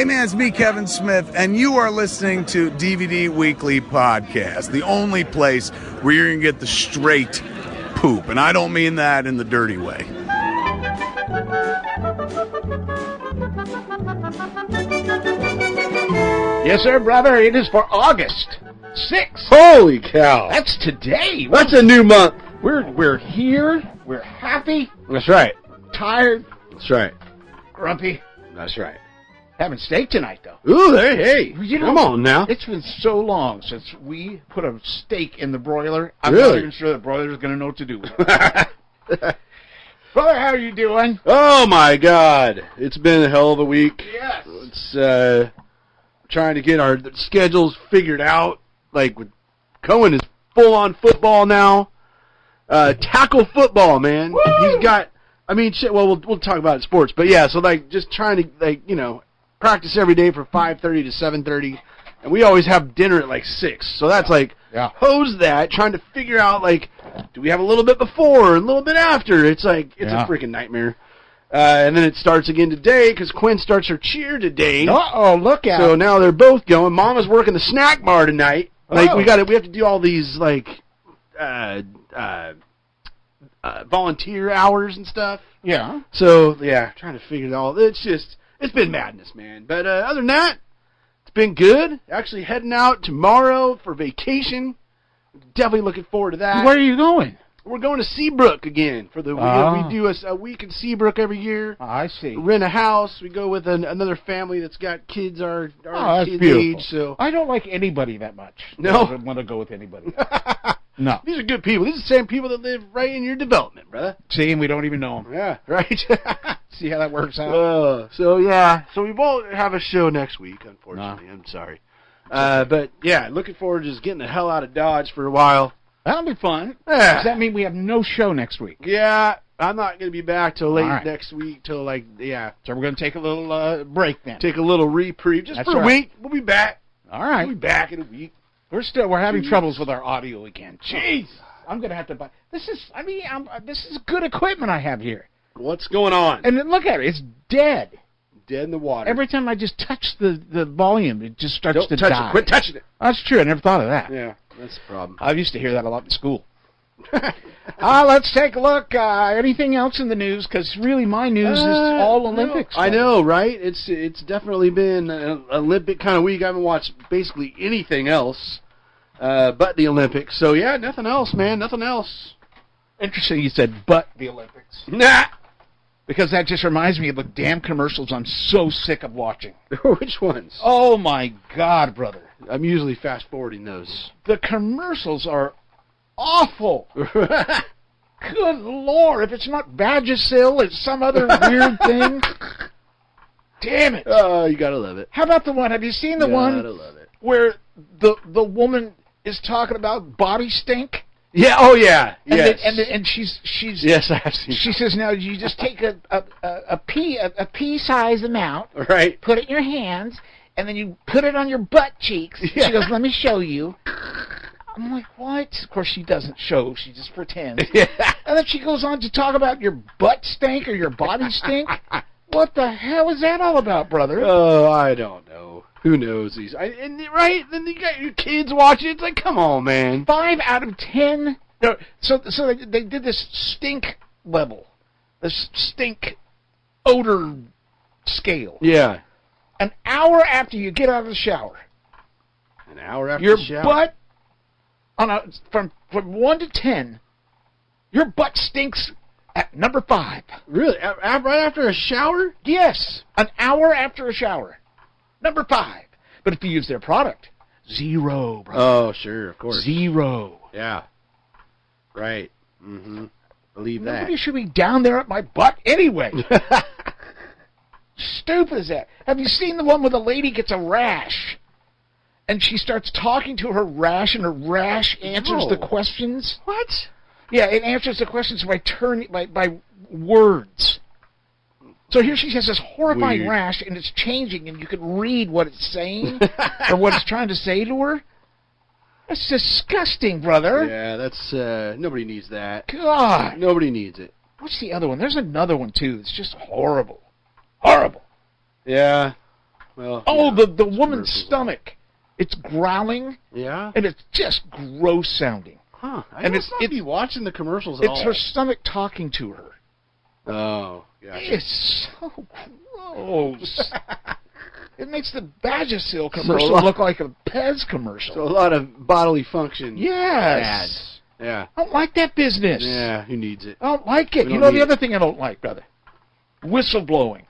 Hey man, it's me, Kevin Smith, and you are listening to DVD Weekly Podcast, the only place where you're going to get the straight poop. And I don't mean that in the dirty way. Yes, sir, brother. It is for August 6th. Holy cow. That's today. That's a new month. We're here. We're happy. That's right. Tired. That's right. Grumpy. That's right. Having steak tonight, though. Ooh, hey. You know, come on now. It's been so long since we put a steak in the broiler. I'm Really? not even sure the broiler's going to know what to do with it. Brother, how are you doing? Oh, my God. It's been a hell of a week. Yes. It's trying to get our schedules figured out. Like, Cohen is full-on football now. Tackle football, man. Woo! He's got, I mean, shit, well, we'll talk about sports. But, yeah, so, like, just trying to, like, you know, practice every day from 5:30 to 7:30. And we always have dinner at, like, 6. So that's, like, hose that, trying to figure out, like, do we have a little bit before and a little bit after? It's, like, it's a freaking nightmare. And then it starts again today because Quinn starts her cheer today. Uh-oh, look out. So now they're both going. Mama's working the snack bar tonight. Like, we have to do all these, like, volunteer hours and stuff. Yeah. So, yeah, trying to figure it all. It's been madness, man. But other than that, it's been good. Actually heading out tomorrow for vacation. Definitely looking forward to that. Where are you going? We're going to Seabrook again. We do a week in Seabrook every year. I see. We rent a house. We go with another family that's got kids our kids' beautiful. age. So I don't like anybody that much. No? I don't want to go with anybody. No. These are good people. These are the same people that live right in your development, brother. See, and we don't even know them. Yeah, right. See how that works out? So we won't have a show next week, unfortunately. No. I'm sorry. But, yeah, looking forward to just getting the hell out of Dodge for a while. That'll be fun. Yeah. Does that mean we have no show next week? Yeah, I'm not going to be back till late right. next week, till So we're going to take a little break then. Take a little reprieve just for a week. We'll be back. All right. We'll be back in a week. We're having troubles with our audio again. Jeez. I'm going to have to buy. This is good equipment I have here. What's going on? And then look at it. It's dead. Dead in the water. Every time I just touch the volume, it just starts to die. Don't touch it. Quit touching it. That's true. I never thought of that. Yeah, that's the problem. I used to hear that a lot in school. Let's take a look. Anything else in the news? Because really my news is all Olympics. I know, right? It's definitely been an Olympic kind of week. I haven't watched basically anything else but the Olympics. So, yeah, nothing else, man. Nothing else. Interesting you said but the Olympics. Nah. Because that just reminds me of the damn commercials I'm so sick of watching. Which ones? Oh, my God, brother. I'm usually fast-forwarding those. The commercials are awful. Good Lord. If it's not Vagisil, it's some other weird thing. Damn it. Oh, you got to love it. How about the one? Have you seen the one love it. where the woman is talking about body stink? Yeah. Oh, yeah. Yes. And she's. Yes, I have seen. She says, now you just take a pea-size amount, right? Put it in your hands, and then you put it on your butt cheeks. Yeah. She goes, let me show you. I'm like, what? Of course, she doesn't show. She just pretends. Yeah. And then she goes on to talk about your butt stink or your body stink. What the hell is that all about, brother? Oh, I don't know. Who knows these? Right? Then you got your kids watching. It's like, come on, man. 5 out of 10. No, so they did this stink level, this stink odor scale. Yeah. An hour after you get out of the shower. An hour after your the shower. Butt from 1 to 10. Your butt stinks at number 5. Really? Right after a shower? Yes. An hour after a shower. Number 5. But if you use their product, 0, brother. Oh, sure, of course. 0. Yeah. Right. Mm-hmm. Believe that. Nobody should be down there at my butt anyway. Stupid is that? Have you seen the one where the lady gets a rash? And she starts talking to her rash, and her rash answers the questions? What? Yeah, it answers the questions by words. So here she has this horrifying rash, and it's changing, and you can read what it's saying or what it's trying to say to her. That's disgusting, brother. Yeah, that's nobody needs that. God, nobody needs it. What's the other one? There's another one too. It's just horrible, horrible. Yeah. Well, Oh, yeah, the woman's commercials. stomach. It's growling, Yeah. and it's just gross sounding. Huh. I And must it's- not be watching the commercials at all. It's her stomach talking to her. Oh, yeah. It's so gross. It makes the Vagisil So commercial look like a Pez commercial. So a lot of bodily function. Yes. Ads. Yeah. I don't like that business. Yeah. Who needs it? I don't like it. We You don't know need the it. other thing I don't like, brother? Whistleblowing.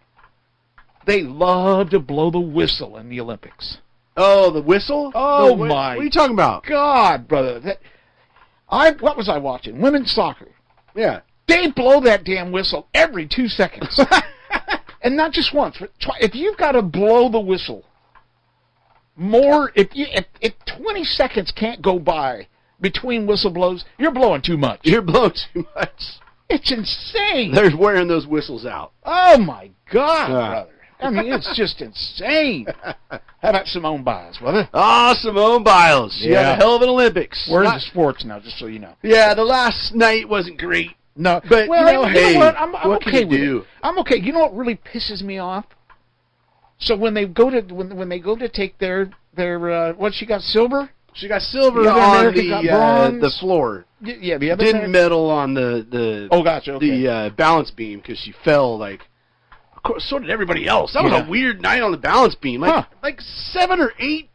They love to blow the whistle in the Olympics. Oh, the whistle. Oh, What my are you talking about? God, brother. What was I watching? Women's soccer. Yeah. They blow that damn whistle every 2 seconds. And not just once. But if you've got to blow the whistle more, if 20 seconds can't go by between whistle blows, you're blowing too much. You're blowing too much. It's insane. They're wearing those whistles out. Oh, my God, Yeah. brother. I mean, it's just insane. How about Simone Biles, brother? Ah, Simone Biles. She had Yeah. a hell of an Olympics. We're Not- into sports now, just so you know. Yeah, the last night wasn't great. No, But, well, you know, hey, what? I'm what can okay you with do? it. I'm okay. You know what really pisses me off? So when they go to when they go to take their what she got silver? She got silver The other on American got the bronze. floor. Yeah, the other Didn't medal on the Oh, gotcha. Okay. the balance beam because she fell like. Of course, so did everybody else. That was Yeah. a weird night on the balance beam. Like 7 or 8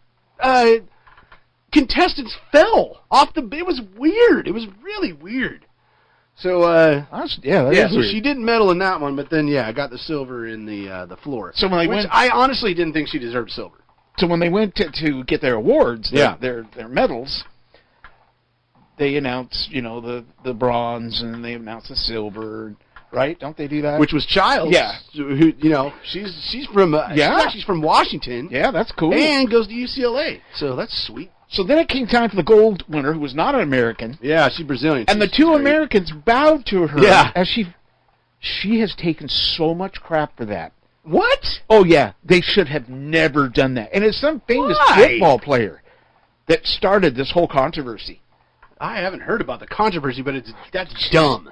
contestants fell off the. It was weird. It was really weird. So that is so weird. she didn't medal in that one, but then I got the silver in the floor. So when they which went, I honestly didn't think she deserved silver. so when they went to get their awards, Yeah. their medals, they announced the bronze and they announced the silver, right? Don't they do that? Which was Childs. Yeah. Who she's from she's from Washington. Yeah, that's cool. And goes to UCLA. So that's sweet. So then it came time for the gold winner, who was not an American. Yeah, she's Brazilian. And the She's two great. Americans bowed to her. Yeah. As she has taken so much crap for that. What? Oh, yeah. They should have never done that. And it's some famous Why? football player that started this whole controversy. I haven't heard about the controversy, but that's dumb.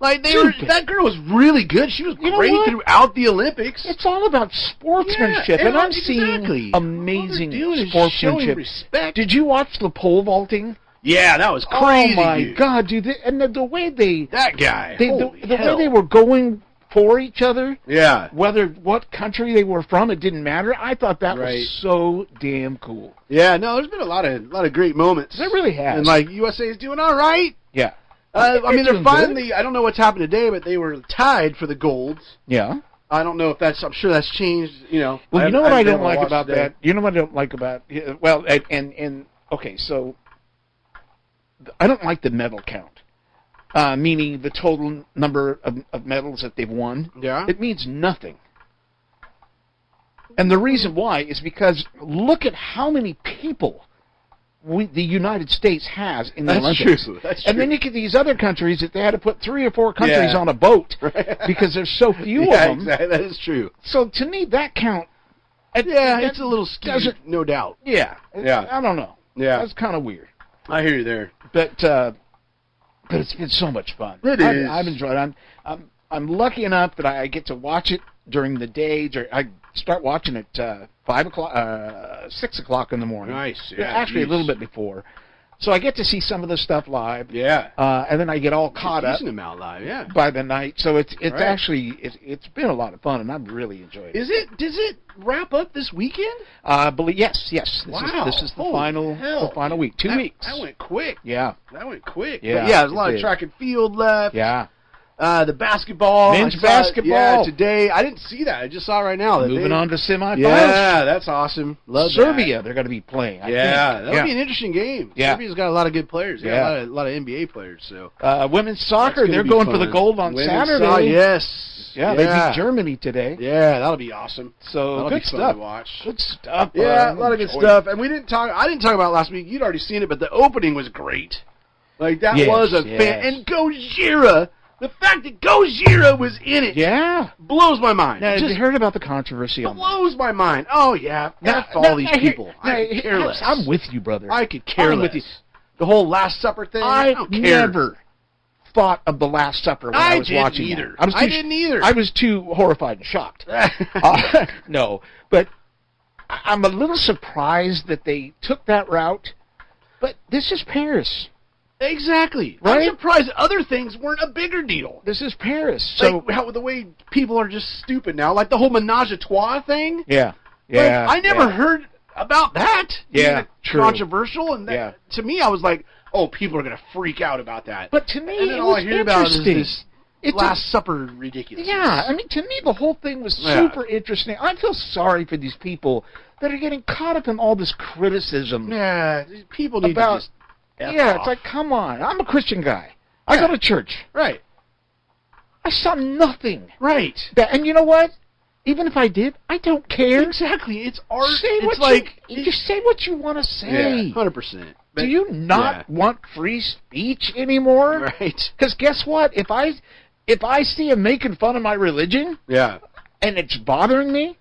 Like Stupid. that girl was really good. She was You know great what? throughout the Olympics. It's all about sportsmanship. Yeah, and I'm exactly. seeing amazing All they're doing is sportsmanship. showing respect. Did you watch the pole vaulting? Yeah, that was crazy. Oh, my dude. God, dude. And the way That guy. the Holy way hell. they were going for each other, Yeah. whether what country they were from, it didn't matter. I thought that Right. was so damn cool. Yeah, no, there's been a lot of great moments. It really has. And like USA is doing all right. Yeah. I mean, they're doing finally. I don't know what's happened today, but they were tied for the golds. Yeah. I don't know if that's. I'm sure that's changed. Well, you know what I don't like about that. that? You know what I don't like about well, and okay, so I don't like the medal count, meaning the total number of medals that they've won. Yeah. It means nothing. And the reason why is because look at how many people the United States has in the That's Olympics. true. That's And then true. you get these other countries that they had to put 3 or 4 countries Yeah. on a boat Right. because there's so few Yeah, of them. exactly. That is true. So to me, that count. Yeah, that it's a little skewed, doesn't- no doubt. Yeah. Yeah. I don't know. Yeah. That's kind of weird. I hear you there. But it's been so much fun. It is. I've enjoyed it. I'm lucky enough that I get to watch it during the day. I start watching it 6 o'clock in the morning. Nice. Yeah, actually, a geez. little bit before. So I get to see some of the stuff live. Yeah. And then I get all caught up Decent amount live. Yeah. by the night. So it's Right. actually it's been a lot of fun, and I've really enjoyed it. Does it wrap up this weekend? Believe yes. This Wow. This is the Holy final hell. the final week. 2 weeks. That went quick. Yeah. That went quick. Yeah, But yeah, there's a lot it of did. track and field left. Yeah. The basketball. Men's I saw it, basketball. Yeah, today. I didn't see that. I just saw it right now. that Moving they- on to semifinals. Yeah, that's awesome. Love Serbia, they're going to be playing. I Yeah, think. that'll be an interesting game. Yeah. Serbia's got a lot of good players. They got Yeah. a lot of NBA players. So Women's that's soccer, gonna they're be going for the fun. gold on Women's Saturday. soccer, yes. Yeah, they beat Germany today. Yeah, that'll be awesome. So That'll good be fun stuff. to watch. Good stuff. Yeah, a lot of good Enjoy stuff. And we didn't talk. I didn't talk about it last week. You'd already seen it, but the opening was great. Like that Yes, was a yes. fan. And Gojira, the fact that Gojira was in it, Yeah. blows my mind. Now, have you Just heard about the controversy on that? blows my mind. Oh yeah, F all Now, these now, here- people. now, I could care less. I'm with you, brother. I could care I'm less. with you. The whole Last Supper thing. I don't care. never thought of the Last Supper when I was didn't watching either. that. I didn't either. I was too horrified and shocked. No, but I'm a little surprised that they took that route, but this is Paris. Exactly. Right? I'm surprised other things weren't a bigger deal. This is Paris. So Like the way people are just stupid now, like the whole menage a trois thing. yeah. Like, I never heard about that. Yeah, Being true. controversial, and that, to me, I was like, oh, people are gonna freak out about that. But to me, and then it all was I hear about is interesting. this It's Last Supper ridiculous. Yeah, I mean, to me, the whole thing was super interesting. I feel sorry for these people that are getting caught up in all this criticism. Yeah, people need to just F off. It's like, come on. I'm a Christian guy. I go to church. Right. I saw nothing. Right. And you know what? Even if I did, I don't care. Exactly. It's art. Say it's what like you say what you want to say. 100%. Do you not want free speech anymore? Right. Because guess what? If I see him making fun of my religion, and it's bothering me,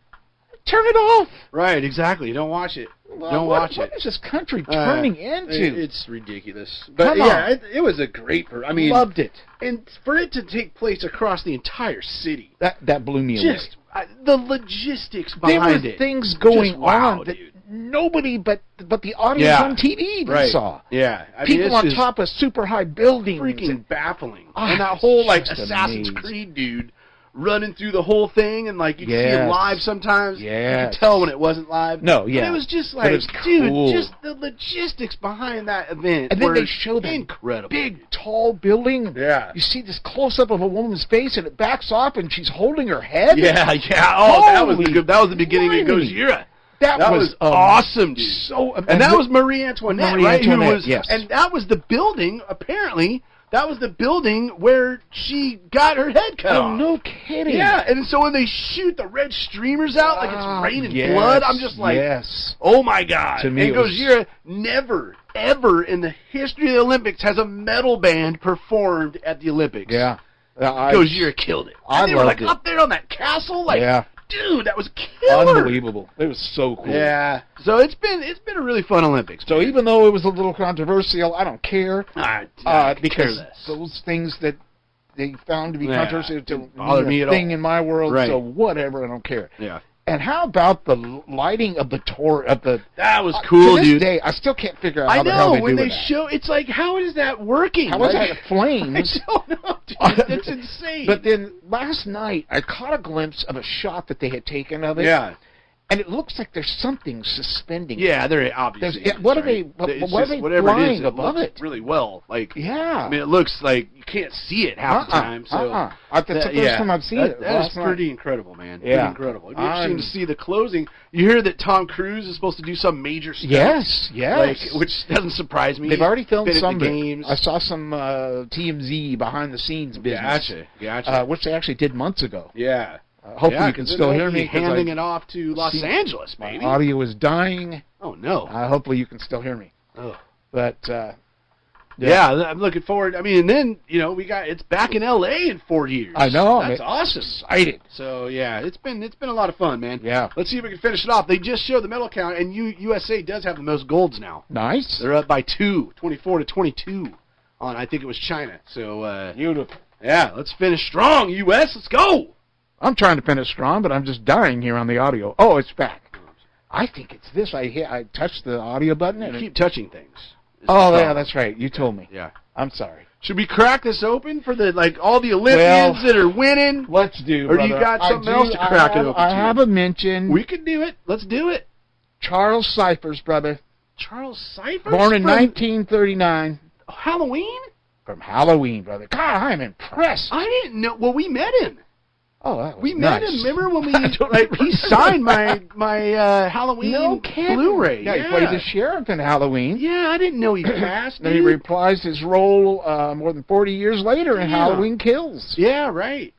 turn it off. Right. Exactly. Don't watch it. Well, Don't watch what it. is this country turning into? It's ridiculous. But Come on. it was a great. I mean, Loved it. And for it to take place across the entire city, That blew me away. just the logistics There behind were it. things going Just wow, on that dude. nobody but the audience on TV even saw. Yeah, I mean, People it's on just top of super high buildings. freaking baffling. Oh, And that whole like just Assassin's amazing. Creed dude running through the whole thing, and like you could see Yes. him live sometimes. Yes. You could tell when it wasn't live. No, But yeah. it was just But like, it was cool. dude, just the logistics behind that event. And then were they show that incredible. big, tall building. Yeah. You see this close-up of a woman's face, and it backs off, and she's holding her head. Yeah, yeah. Oh, that was the Holy good. That was the beginning of blimey. Gojira. That was awesome, dude. So, And that was Marie Antoinette, Marie right? Antoinette, Who was, yes. And that was the building. Apparently, that was the building where she got her head cut Oh, off. no kidding. Yeah, and so when they shoot the red streamers out like it's raining blood, I'm just like, oh my god. To me, and it was- Gojira never, ever in the history of the Olympics has a metal band performed at the Olympics. Yeah. Gojira killed it. I And they were like loved it. up there on that castle, like, Yeah. dude, that was killer. Unbelievable. It was so cool. Yeah. So it's been a really fun Olympics. So even though it was a little controversial, I don't care. Because Because those things that they found to be controversial didn't to bother me a at thing all. in my world, Right. so whatever, I don't care. Yeah. And how about the lighting of the tour of the? That was cool, to this dude. day, I still can't figure out I how the hell know they when do they that. show, it's like, how is that working? How is Like, that flames? I don't know, dude. It's insane. But then last night, I caught a glimpse of a shot that they had taken of it. yeah, And it looks like there's something suspending. yeah, they're obviously. There's- what are right? they- It's what are just they whatever flying it is, above looks it? really well. Like, Yeah. I mean, it looks like you can't see it half the time. So That's the first time I've seen it. That is last night. pretty incredible, man. Yeah. Pretty incredible. It'd be interesting to see the closing. You hear that Tom Cruise is supposed to do some major stuff. Yes, Like, which doesn't surprise me. They've already filmed Been at some the of it. games. I saw some TMZ behind the scenes business. Gotcha. Which they actually did months ago. Yeah. Hopefully you can 'cause still they'll hear be me. 'cause handing it off to Los see- Angeles, my baby. audio is dying. Oh no. Hopefully you can still hear me. Ugh. But Yeah, I'm looking forward. I mean, and then it's back in L.A. in 4 years. I know. That's I'm awesome. excited. So yeah, it's been a lot of fun, man. Yeah. Let's see if we can finish it off. They just showed the medal count, and USA does have the most golds now. Nice. They're up by 24-22 on I think it was China. So Beautiful. yeah, let's finish strong, U.S. Let's go. I'm trying to finish strong, but I'm just dying here on the audio. Oh, it's back. I think it's this. I touched the audio button and You keep touching things. Oh yeah, that's right. You told me. Yeah. I'm sorry. Should we crack this open for all the Olympians that are winning? Let's do. Or do you brother. got something else to crack it open I to? have a mention. We can do it. Let's do it. Charles Cyphers, brother, Charles Cyphers? born in from 1939. Halloween? From Halloween, brother. God, I'm impressed. I didn't know. Well, we met him. Oh, that was We nice. met him. Remember when we I don't he remember. signed my Halloween No kidding. Blu-ray? Yeah, he played the sheriff in Halloween. Yeah, I didn't know he passed. Then he dude. reprised his role more than 40 years later in Yeah. Halloween Kills. Yeah, right.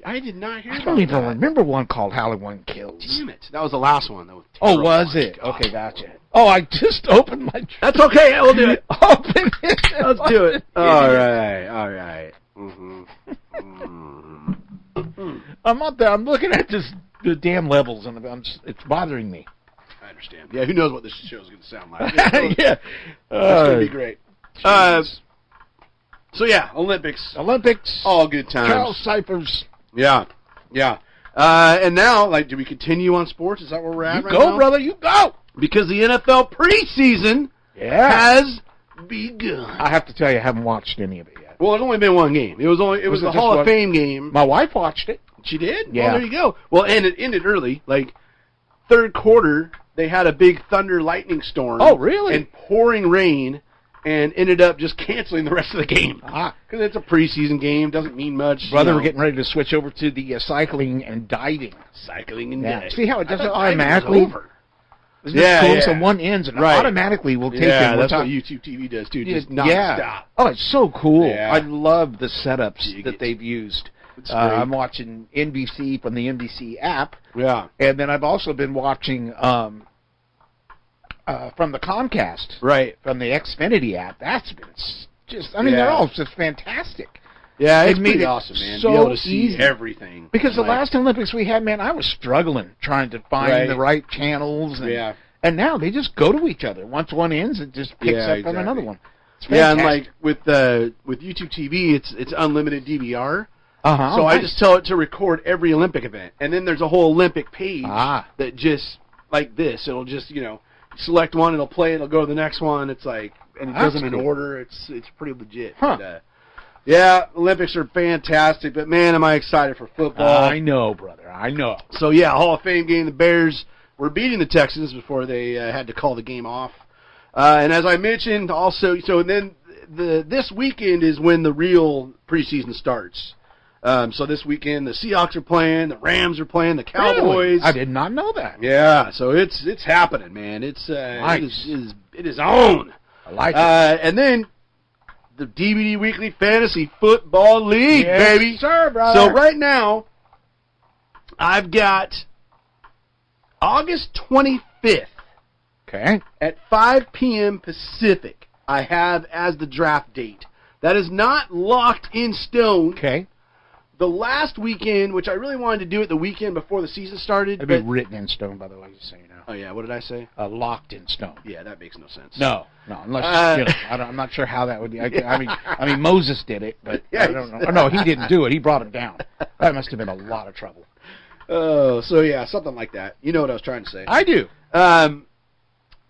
I did not hear I about don't even that. remember one called Halloween Kills. Damn it. That was the last one. That was Oh, terrible. was it? God. Okay, gotcha. Oh, I just opened my... That's okay. We'll do it. Open it. Let's do it. All right. I'm up there. I'm looking at the damn levels, and it's bothering me. I understand. Yeah, who knows what this show's going to sound like. Yeah. It's going to be great. So, yeah, Olympics. Olympics. All good times. Charles Cyphers. Yeah. And now, like, do we continue on sports? Is that where we're at You right go, now? brother. You go. Because the NFL preseason has begun. I have to tell you, I haven't watched any of it yet. Well, it's only been one game. It was the just Hall one? of Fame game. My wife watched it. She did? Yeah. Well, there you go. Well, and it ended early. Like, third quarter, they had a big thunder lightning storm. Oh, really? And pouring rain, and ended up just canceling the rest of the game. Ah. Because it's a preseason game. Doesn't mean much. Brother, we're getting ready to switch over to the cycling and diving. Cycling and Yeah. diving. See how it does it I thought automatically? diving was over. Isn't this cool? Yeah. So one ends and Right. automatically will take Yeah, in. that's what YouTube TV does, too. Just non-stop. Oh, it's so cool. Yeah. I love the setups Dig that it. they've used. It's great. I'm watching NBC from the NBC app, Yeah. and then I've also been watching from the Comcast, Right. from the Xfinity app. That's been just, I mean, they're Yeah. all just fantastic. Yeah, it's It made pretty it awesome, man. so Be able to see easy. everything. Because the Like, last Olympics we had, man, I was struggling trying to find Right. the right channels. And, Yeah. and now they just go to each other. Once one ends, it just picks Yeah, up on another exactly. one. It's Yeah, and fantastic. like with YouTube TV, it's unlimited DVR. Uh-huh. So I just tell it to record every Olympic event, and then there's a whole Olympic page that just like this. It'll just select one, it'll play, it'll go to the next one. It's like, and it does That's them in cool. order. It's pretty legit. Huh. But, yeah, Olympics are fantastic, but man, am I excited for football. I know, brother. I know. So yeah, Hall of Fame game. The Bears were beating the Texans before they had to call the game off. And as I mentioned, also, so then this weekend is when the real preseason starts. So this weekend the Seahawks are playing, the Rams are playing, the Cowboys. Really? I did not know that. Yeah, so it's happening, man. It's Nice. it is on. I like it. And then the DVD Weekly Fantasy Football League, Yes, baby. sir, brother. So right now, I've got August 25th Okay. at 5 p.m. Pacific. I have as the draft date. That is not locked in stone. Okay. The last weekend, which I really wanted to do it the weekend before the season started. It'd be but- written in stone, by the way, just so you know. oh yeah, what did I say? Locked in stone. Yeah, that makes no sense. No, unless I'm not sure how that would be. I mean, Moses did it, but Yeah, I don't know. No, he didn't do it. He brought him down. That must have been a lot of trouble. Oh, so yeah, something like that. You know what I was trying to say. I do.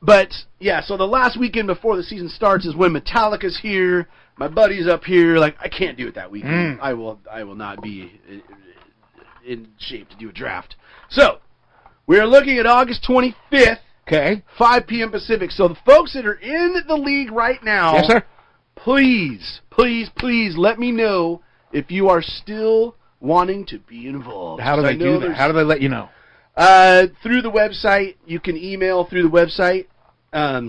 But yeah, so the last weekend before the season starts is when Metallica's here. My buddy's up here. Like, I can't do it that weekend. I will not be in shape to do a draft. So we are looking at August 25th, Okay. 5 p.m. Pacific. So the folks that are in the league right now, Yes, sir. please let me know if you are still wanting to be involved. How do they do that? How do they let you know? Through the website. You can email through the website.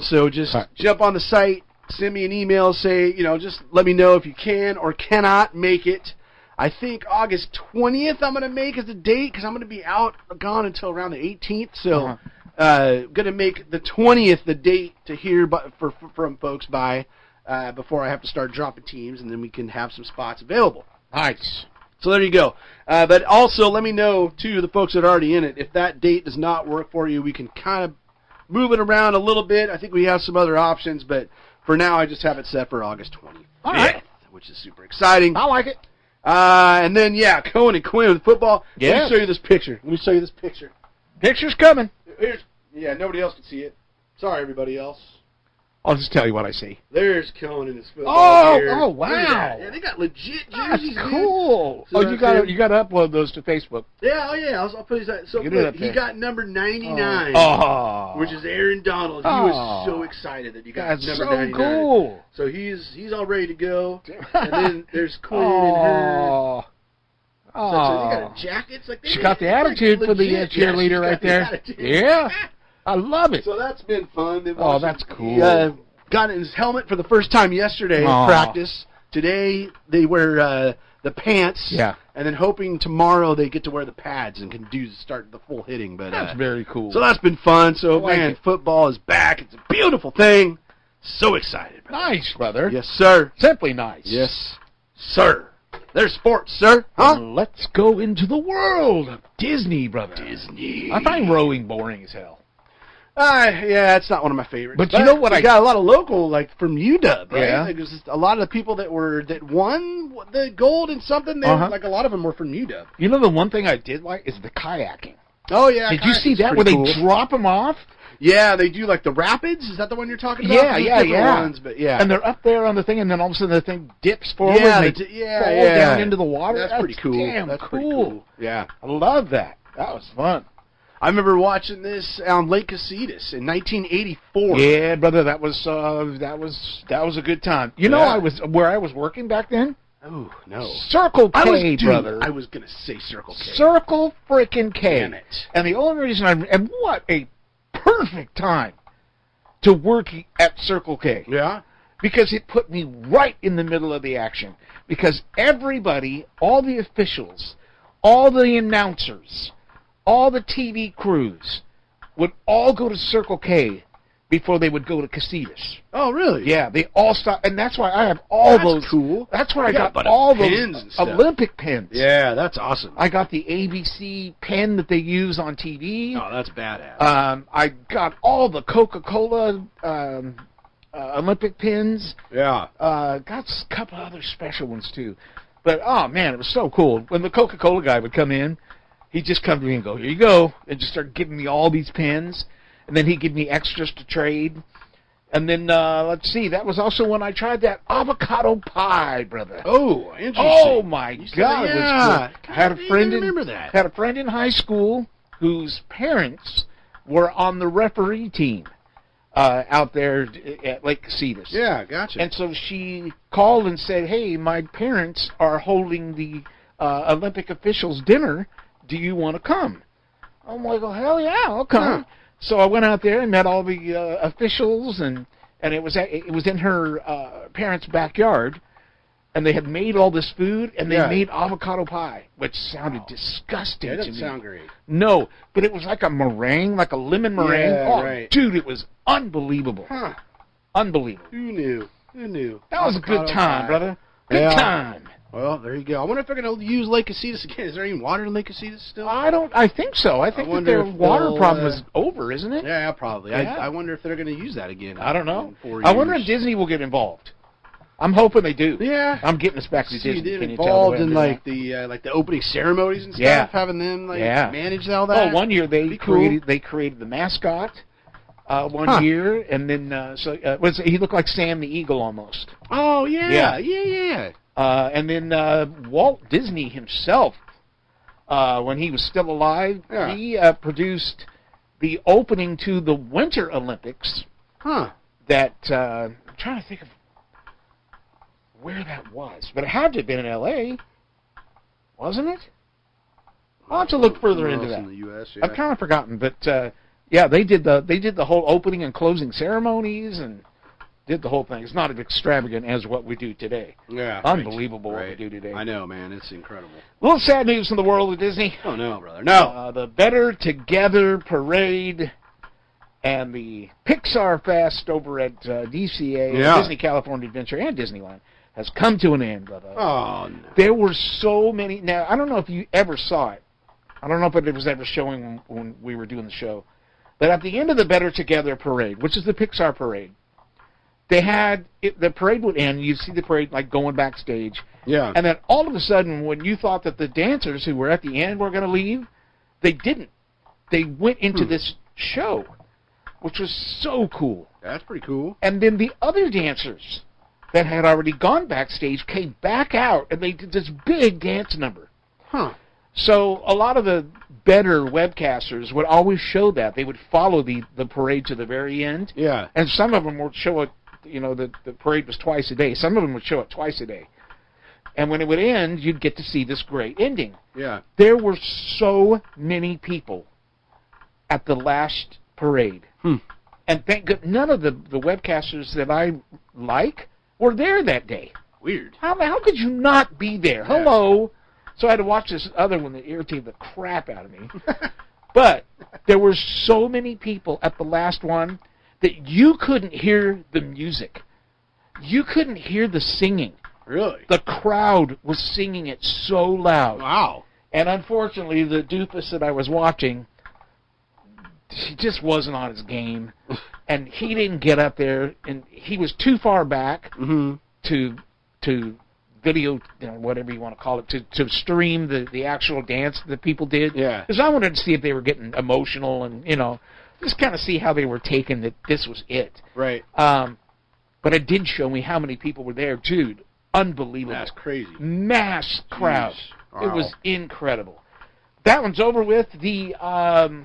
So just jump on the site, send me an email, say, just let me know if you can or cannot make it. I think August 20th I'm going to make as the date because I'm going to be gone until around the 18th. So going to make the 20th the date to hear from folks by before I have to start dropping teams, and then we can have some spots available. Nice. So there you go. But also let me know, too, the folks that are already in it, if that date does not work for you, we can kind of move it around a little bit. I think we have some other options, but for now I just have it set for August 20th. All right. Which is super exciting. I like it. And then, yeah, Cohen and Quinn with football. Yes. Let me show you this picture. Picture's coming. Nobody else can see it. Sorry, everybody else. I'll just tell you what I see. There's Cohen in his football gear. Oh, Look at that. wow. Yeah, they got legit That's jerseys. dude. cool. So Oh, that's you got to upload those to Facebook. Yeah, I'll put his. So Get it look, up he there. got number 99. Oh. Which is Aaron Donald. He was so excited that he got That's number so 99. cool. So he's all ready to go. And then there's Quinn and her. Oh. So they got jackets like She got the attitude for the cheerleader right there. Yeah. I love it. So that's been fun. Oh, that's cool. He got his helmet for the first time yesterday Aw. in practice. Today they wear the pants. Yeah. And then hoping tomorrow they get to wear the pads and can start the full hitting. But That's very cool. so that's been fun. So I like man, it. football is back. It's a beautiful thing. So excited. Brother. Nice, brother. Yes, sir. Simply nice. Yes, sir. There's sports, sir. Huh? Let's go into the world of Disney, brother. Disney. I find rowing boring as hell. Yeah, it's not one of my favorites. But you know what we got a lot of local, like from UW, right? Yeah. Like, there's just a lot of the people that won the gold and something. They were, like a lot of them were from UW. You know the one thing I did like is the kayaking. Oh yeah. Did you see that pretty where they drop them off? Yeah, they do like the rapids. Is that the one you're talking about? Yeah. Ones, but yeah. And they're up there on the thing, and then all of a sudden the thing dips forward Yeah, and they fall down into the water. That's pretty cool. Damn That's cool. pretty cool. Yeah. I love that. That was fun. I remember watching this on Lake Casitas in 1984. Yeah, brother, that was a good time. You know, I was working back then. Oh no, Circle K, brother. I was gonna say Circle K. Circle freaking K. Damn it. And the only reason and what a perfect time to work at Circle K. Yeah. Because it put me right in the middle of the action. Because everybody, all the officials, all the announcers, all the TV crews would all go to Circle K before they would go to Casitas. Oh, really? Yeah, they all stopped, and that's why I have all That's those. cool. That's where I got got all pins and those stuff. Olympic pins. Yeah, that's awesome. I got the ABC pen that they use on TV. Oh, that's badass. I got all the Coca-Cola Olympic pins. Yeah. Got a couple other special ones too. But oh man, it was so cool. When the Coca-Cola guy would come in, he'd just come to me and go, "Here you go," and just start giving me all these pins, and then he'd give me extras to trade. And then let's see, that was also when I tried that avocado pie, brother. Oh, interesting. Oh my God, it was yeah. good. Had a friend remember that. Had a friend in high school whose parents were on the referee team out there at Lake Casitas. Yeah, gotcha. And so she called and said, "Hey, my parents are holding the Olympic officials dinner. Do you want to come?" I'm like, "Well, hell yeah, I'll come." Huh. So I went out there and met all the officials, and it was in her parents' backyard, and they had made all this food, and they made avocado pie, which sounded disgusting That to doesn't me. sound great. No, but it was like a meringue, like a lemon meringue. Yeah, oh, right. dude, it was unbelievable. Huh. Unbelievable. Who knew? Who knew? That was a good Avocado time, pie. brother. Good Yeah. time. Well, there you go. I wonder if they're going to use Lake Casitas again. Is there any water in Lake Casitas still? I think so. I think that wonder their if water they'll, problem is over, isn't it? Yeah, probably. Yeah. I wonder if they're going to use that again. I don't know. in 4 I wonder if years. Disney will get involved. I'm hoping they do. Yeah. I'm getting us back to See, Disney. they're Can you tell involved the way in I'm like the opening ceremonies and stuff, Yeah. having them like Yeah. manage all doing? that. Oh, one year they Be cool. created the mascot. One Huh. year, and then he looked like Sam the Eagle almost. Oh yeah, Yeah. yeah. And then Walt Disney himself, when he was still alive, Yeah. he produced the opening to the Winter Olympics. Huh. That I'm trying to think of where that was, but it had to have been in L.A., wasn't it? I'll have to look further into that. In the U.S., yeah. I've kind of forgotten, but yeah, they did the whole opening and closing ceremonies and did the whole thing. It's not as extravagant as what we do today. Yeah, Unbelievable right. what we do today. I know, man. It's incredible. A little sad news from the world of Disney. Oh no, brother, no. The Better Together Parade and the Pixar Fest over at DCA, Yeah. Disney California Adventure, and Disneyland has come to an end, brother. Oh no. There were so many. Now, I don't know if you ever saw it. I don't know if it was ever showing when we were doing the show. But at the end of the Better Together Parade, which is the Pixar parade, they had the parade would end. You'd see the parade like going backstage, Yeah. and then all of a sudden, when you thought that the dancers who were at the end were going to leave, they didn't. They went into this show, which was so cool. That's pretty cool. And then the other dancers that had already gone backstage came back out, and they did this big dance number. Huh. So a lot of the better webcasters would always show that. They would follow the parade to the very end. Yeah. And some of them would show it, the parade was twice a day. Some of them would show it twice a day. And when it would end, you'd get to see this great ending. Yeah. There were so many people at the last parade. And thank God none of the webcasters that I like were there that day. Weird. How could you not be there? Yeah. Hello. So I had to watch this other one that irritated the crap out of me. But there were so many people at the last one that you couldn't hear the music. You couldn't hear the singing. Really? The crowd was singing it so loud. Wow. And unfortunately, the doofus that I was watching he just wasn't on his game, and he didn't get up there, and he was too far back to video, whatever you want to call it, to stream the actual dance that people did. Yeah. Because I wanted to see if they were getting emotional and, just kind of see how they were taking that this was it. Right. But it did show me how many people were there, dude. Unbelievable. That's crazy. Mass crowd. Wow. It was incredible. That one's over with. The other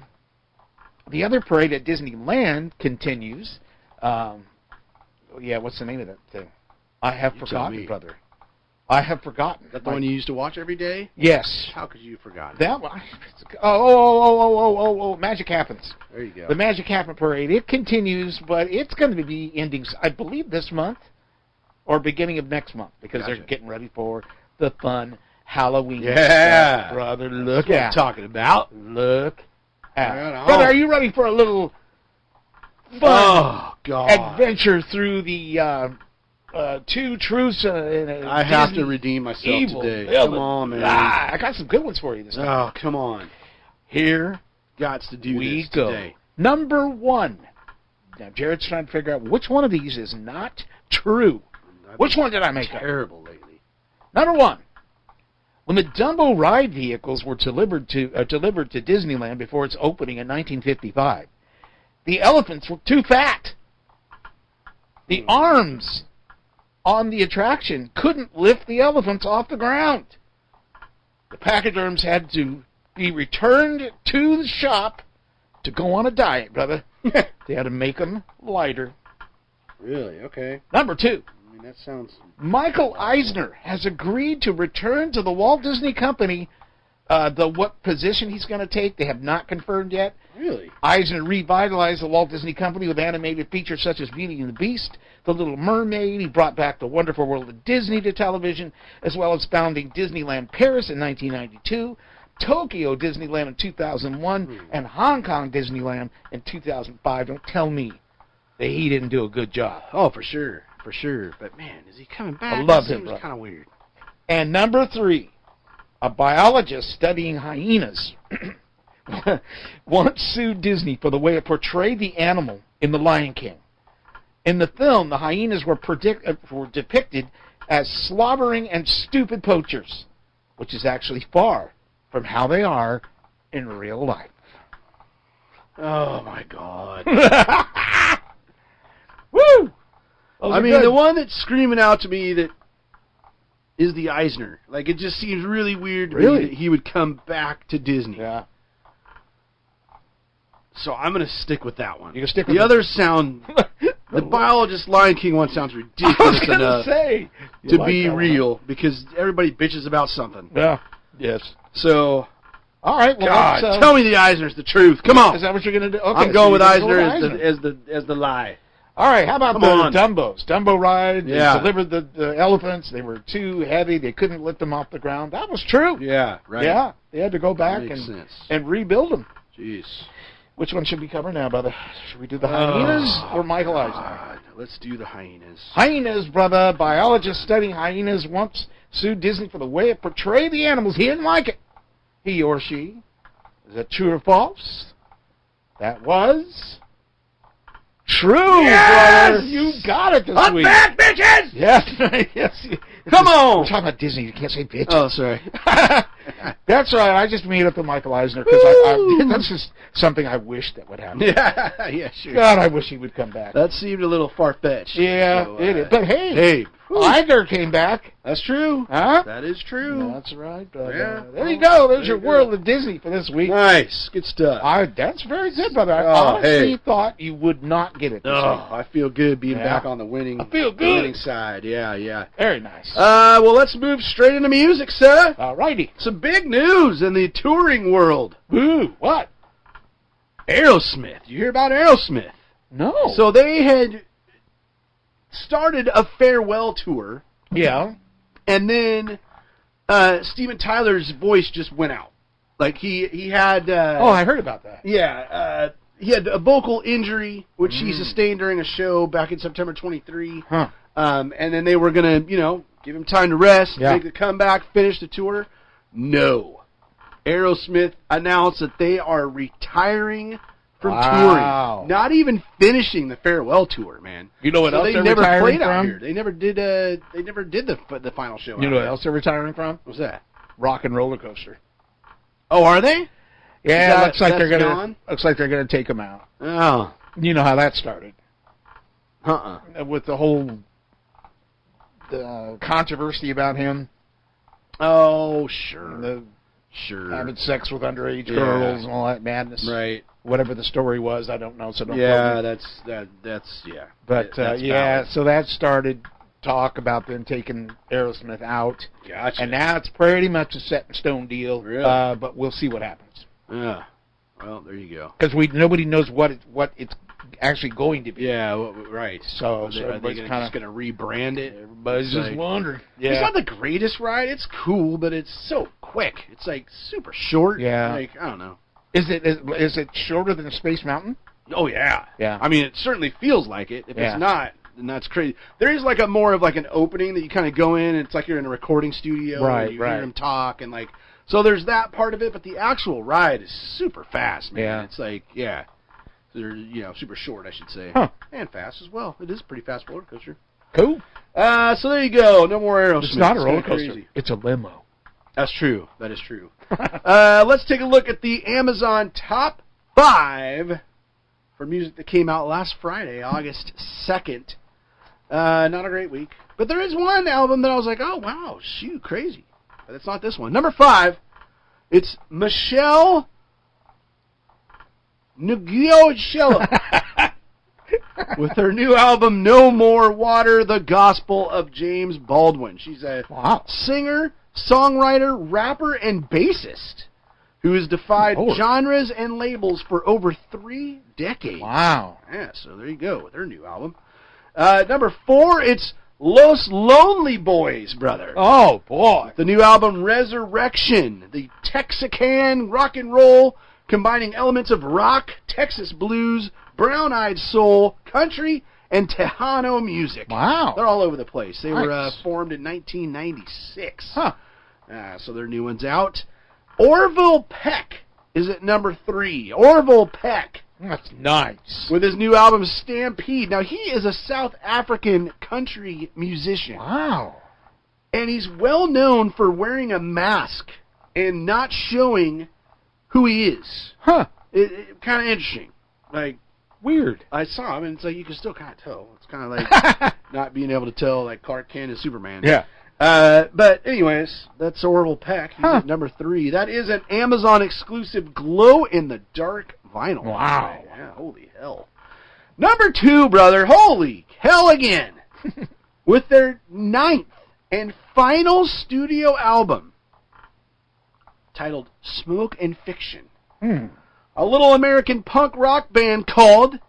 parade at Disneyland continues. What's the name of that thing? I have forgotten, brother. I have forgotten. Is that the one you used to watch every day? Yes. How could you have forgotten? That one. Magic Happens. There you go. The Magic Happen Parade. It continues, but it's going to be ending, I believe, this month or beginning of next month because they're getting ready for the fun Halloween stuff, brother. Look That's what at I'm talking about. Look at Right Brother, are you ready for a little fun God. adventure through the two truths I have to redeem myself today. Come on, man. I got some good ones for you this time. Oh, come on. Here Gots to do we this go. today. Number one. Now, Jared's trying to figure out which one of these is not true. Which one did I make up? Terrible lately. Number one. When the Dumbo ride vehicles were delivered to Disneyland before its opening in 1955, the elephants were too fat. The arms on the attraction couldn't lift the elephants off the ground. The pachyderms had to be returned to the shop to go on a diet, brother. They had to make them lighter. Really? Okay. Number two. I mean, that sounds... Michael Eisner has agreed to return to the Walt Disney Company. What position he's going to take, they have not confirmed yet. Really? Eisner revitalized the Walt Disney Company with animated features such as Beauty and the Beast, The Little Mermaid. He brought back The Wonderful World of Disney to television, as well as founding Disneyland Paris in 1992, Tokyo Disneyland in 2001, and Hong Kong Disneyland in 2005. Don't tell me that he didn't do a good job. Oh, for sure. For sure. But, man, is he coming back? I love him, That seems kind of weird. And number three, a biologist studying hyenas once sued Disney for the way it portrayed the animal in The Lion King. In the film, the hyenas were depicted as slobbering and stupid poachers, which is actually far from how they are in real life. Oh, my God. Woo! I mean, the one that's screaming out to me that is the Eisner. Like, it just seems really weird to me that he would come back to Disney. Yeah. So I'm going to stick with that one. You can stick with the others sound... The biologist Lion King one sounds ridiculous enough to be real because everybody bitches about something. Yeah. Yes. So... All right. Well, God, tell me the Eisner's the truth. Come on. Is that what you're going to do? Okay, I'm going with Eisner as the lie. All right, how about the Dumbos? Dumbo ride, they Yeah. delivered the elephants. They were too heavy. They couldn't lift them off the ground. That was true. Yeah, right. Yeah, they had to go back and rebuild them. Jeez. Which one should we cover now, brother? Should we do the hyenas or Michael Eisner? God. Let's do the hyenas. Hyenas, brother. Biologists studying hyenas once sued Disney for the way it portrayed the animals. He didn't like it. He or she. Is that true or false? That was... true, brother. You got it this week. I'm back, bitches! Yes, yes. Come on! We're talking about Disney. You can't say bitch. Oh, sorry. That's right. I just made up the Michael Eisner because that's just something I wish that would happen. Yeah, sure. God, I wish he would come back. That seemed a little far-fetched. Yeah, so, it is. But hey, whew. Eisner came back. That's true. Huh? That is true. That's right. Yeah. There you go. There's There your you go. world of Disney for this week. Nice. Good stuff. That's very good, brother. I honestly hey. thought you would not get it this week. I feel good being Yeah. back on the winning, I feel good. winning side. Yeah. Very nice. Well, let's move straight into music, sir. All righty. Some big news in the touring world. Ooh, what? Aerosmith. You hear about Aerosmith? No. So they had started a farewell tour, yeah. and then Steven Tyler's voice just went out. Like he had. I heard about that. Yeah. He had a vocal injury, which he sustained during a show back in September 23. Huh. And then they were going to, give him time to rest, Yeah. make the comeback, finish the tour. No. Aerosmith announced that they are retiring from Wow. touring. Not even finishing the farewell tour, man. You know what So else they they're never retiring played out from? here. They never did. They never did the final show. You out know what here. else they're retiring from? What's that? Rock and Roller Coaster. Oh, are they? Yeah, That- looks like they're that's gonna. gone? Looks like they're gonna take him out. Oh. You know how that started Uh-uh. with the whole controversy about him, Oh, sure. the Sure. having sex with underage Yeah. girls and all that madness. Right. Whatever the story was, I don't know. So don't. Yeah, quote me. that's yeah. But That's yeah, valid. so that started talk about them taking Aerosmith out, Gotcha. and now it's pretty much a set in stone deal. Really? But we'll see what happens Yeah. Well, there you go. because nobody knows what it's actually going to be. Yeah, right. So Are they everybody's just kinda- going to rebrand it? Everybody's It's just like- wondering. It's Yeah. not the greatest ride. It's cool, but it's so quick. It's like super short. Yeah. Like, I don't know. Is it shorter than Space Mountain? Oh yeah. Yeah. I mean, it certainly feels like it. If Yeah. it's not, then that's crazy. There is like a more of like an opening that you kind of go in, and it's like you're in a recording studio. Right, And you right. hear them talk, and like, so there's that part of it, but the actual ride is super fast, man. Yeah. It's like, yeah. They're, super short, I should say. Huh. And fast as well. It is a pretty fast roller coaster. Cool. So there you go. No more Aerosmith. It's not a It's roller kinda coaster. crazy. It's a limo. That's true. That is true. Let's take a look at the Amazon Top 5 for music that came out last Friday, August 2nd. Not a great week. But there is one album that I was like, oh, wow, shoot, crazy. But it's not this one. Number 5, it's Michelle Nugiocello with her new album, No More Water, The Gospel of James Baldwin. She's a Wow. singer, songwriter, rapper, and bassist who has defied Lord. genres and labels for over 3 decades. Wow. Yeah, so there you go with her new album. Number 4, it's Los Lonely Boys, brother. Oh boy. The new album, Resurrection, the Texican rock and roll, combining elements of rock, Texas blues, brown-eyed soul, country, and Tejano music. Wow. They're all over the place. They were Nice. formed in 1996. Huh. So their new one's out. Orville Peck is at number 3. Orville Peck That's nice. with his new album, Stampede. Now, he is a South African country musician. Wow. And he's well known for wearing a mask and not showing who he is. Huh. It kind of interesting. Like, Weird. I saw him, and it's like you can still kind of tell. It's kind of like not being able to tell, like Clark Kent and Superman. Yeah. But anyways, that's Orville Peck. He's at number 3. That is an Amazon exclusive glow-in-the-dark vinyl. Wow. Yeah, holy hell. Number 2, brother. Holy hell again. With their 9th and final studio album titled Smoke and Fiction. A little American punk rock band called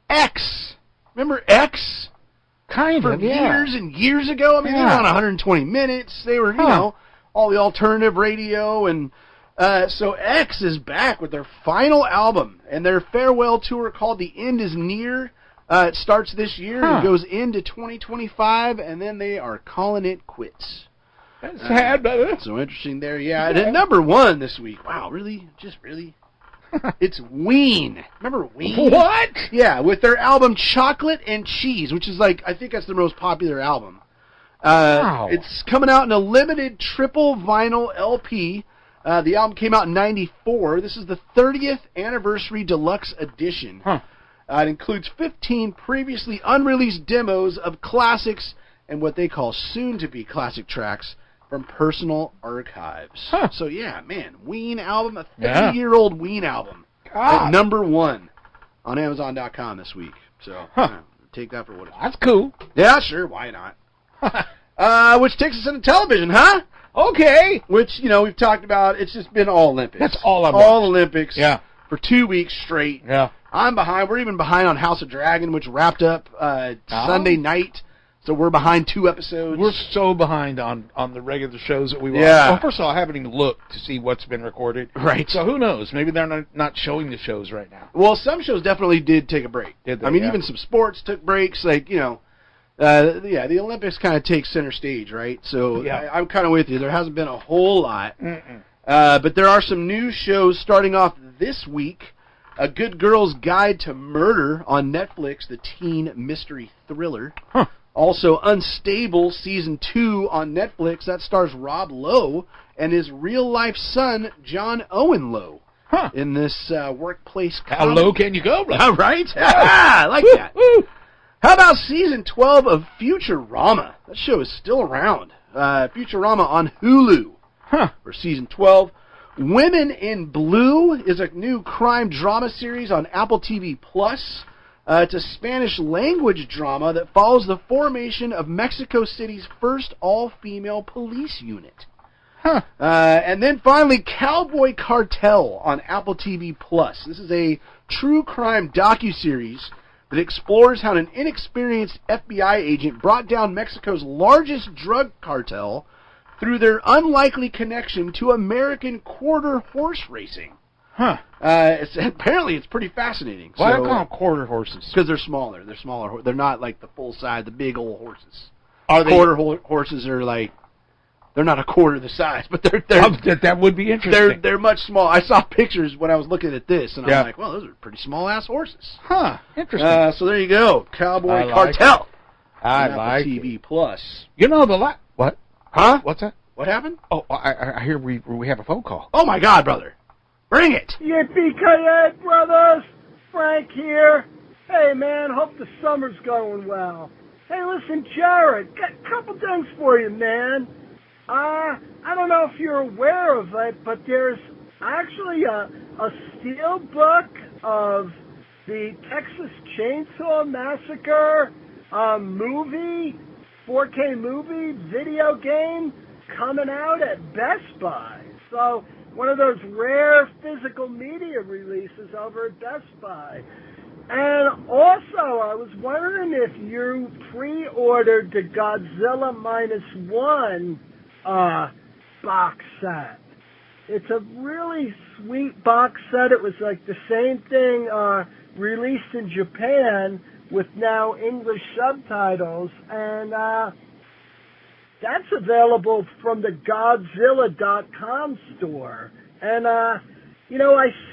X. Remember X? Kind For of, yeah. years and years ago. I mean, they were Yeah. on 120 Minutes. They were, all the alternative radio. And so X is back with their final album and their farewell tour called The End Is Near. It starts this year and goes into 2025, and then they are calling it quits. That's sad, brother. So interesting there, yeah. And at number 1 this week. Wow, really? Just really? It's Ween. Remember Ween? What? Yeah, with their album Chocolate and Cheese, which is like, I think that's their most popular album. Wow. It's coming out in a limited triple vinyl LP. The album came out in 94. This is the 30th anniversary deluxe edition. It includes 15 previously unreleased demos of classics and what they call soon-to-be classic tracks from personal archives. So yeah, man, Ween album, a 30-year-old Ween album, at number 1 on Amazon.com this week. So take that for what it's worth. That's cool. Yeah, sure, why not? Which takes us into television, huh? Okay. Which, we've talked about. It's just been all Olympics. That's all I've All watched. Olympics. Yeah. For 2 weeks straight. Yeah. I'm behind. We're even behind on House of Dragon, which wrapped up Sunday night. So we're behind 2 episodes. We're so behind on the regular shows that we watch. Yeah. Well, first of all, I haven't even looked to see what's been recorded. Right. So who knows? Maybe they're not showing the shows right now. Well, some shows definitely did take a break. Did they? I mean, Yeah. even some sports took breaks. Like, the Olympics kind of takes center stage, right? So Yeah. I'm kind of with you. There hasn't been a whole lot. But there are some new shows starting off this week. A Good Girl's Guide to Murder on Netflix, the teen mystery thriller. Huh. Also, Unstable Season 2 on Netflix. That stars Rob Lowe and his real-life son, John Owen Lowe, in this workplace comedy. How low can you go, bro? All right? I like that. How about Season 12 of Futurama? That show is still around. Futurama on Hulu for Season 12. Women in Blue is a new crime drama series on Apple TV+. It's a Spanish-language drama that follows the formation of Mexico City's first all-female police unit. And then finally, Cowboy Cartel on Apple TV+. This is a true crime docuseries that explores how an inexperienced FBI agent brought down Mexico's largest drug cartel through their unlikely connection to American quarter horse racing. Apparently, it's pretty fascinating. Why do they call them quarter horses? Because they're smaller. They're smaller. They're not like the full size, the big old horses. Are they? Quarter horses are like, they're not a quarter the size, but they're that would be interesting. They're much small. I saw pictures when I was looking at this, and I'm like, well, those are pretty small ass horses. Interesting. So there you go, Cowboy Cartel. I on like Apple TV Plus. You know what? Huh? What's that? What happened? Oh, I hear we have a phone call. Oh my God, brother! Bring it! Yippee-ki-yay, brothers! Frank here. Hey, man, hope the summer's going well. Hey, listen, Jared, got a couple things for you, man. I don't know if you're aware of it, but there's actually a steel book of the Texas Chainsaw Massacre movie, 4K movie, video game coming out at Best Buy. So, one of those rare physical media releases over at Best Buy. And also, I was wondering if you pre-ordered the Godzilla -1 box set. It's a really sweet box set. It was like the same thing released in Japan with now English subtitles, and that's available from the Godzilla.com store. And, I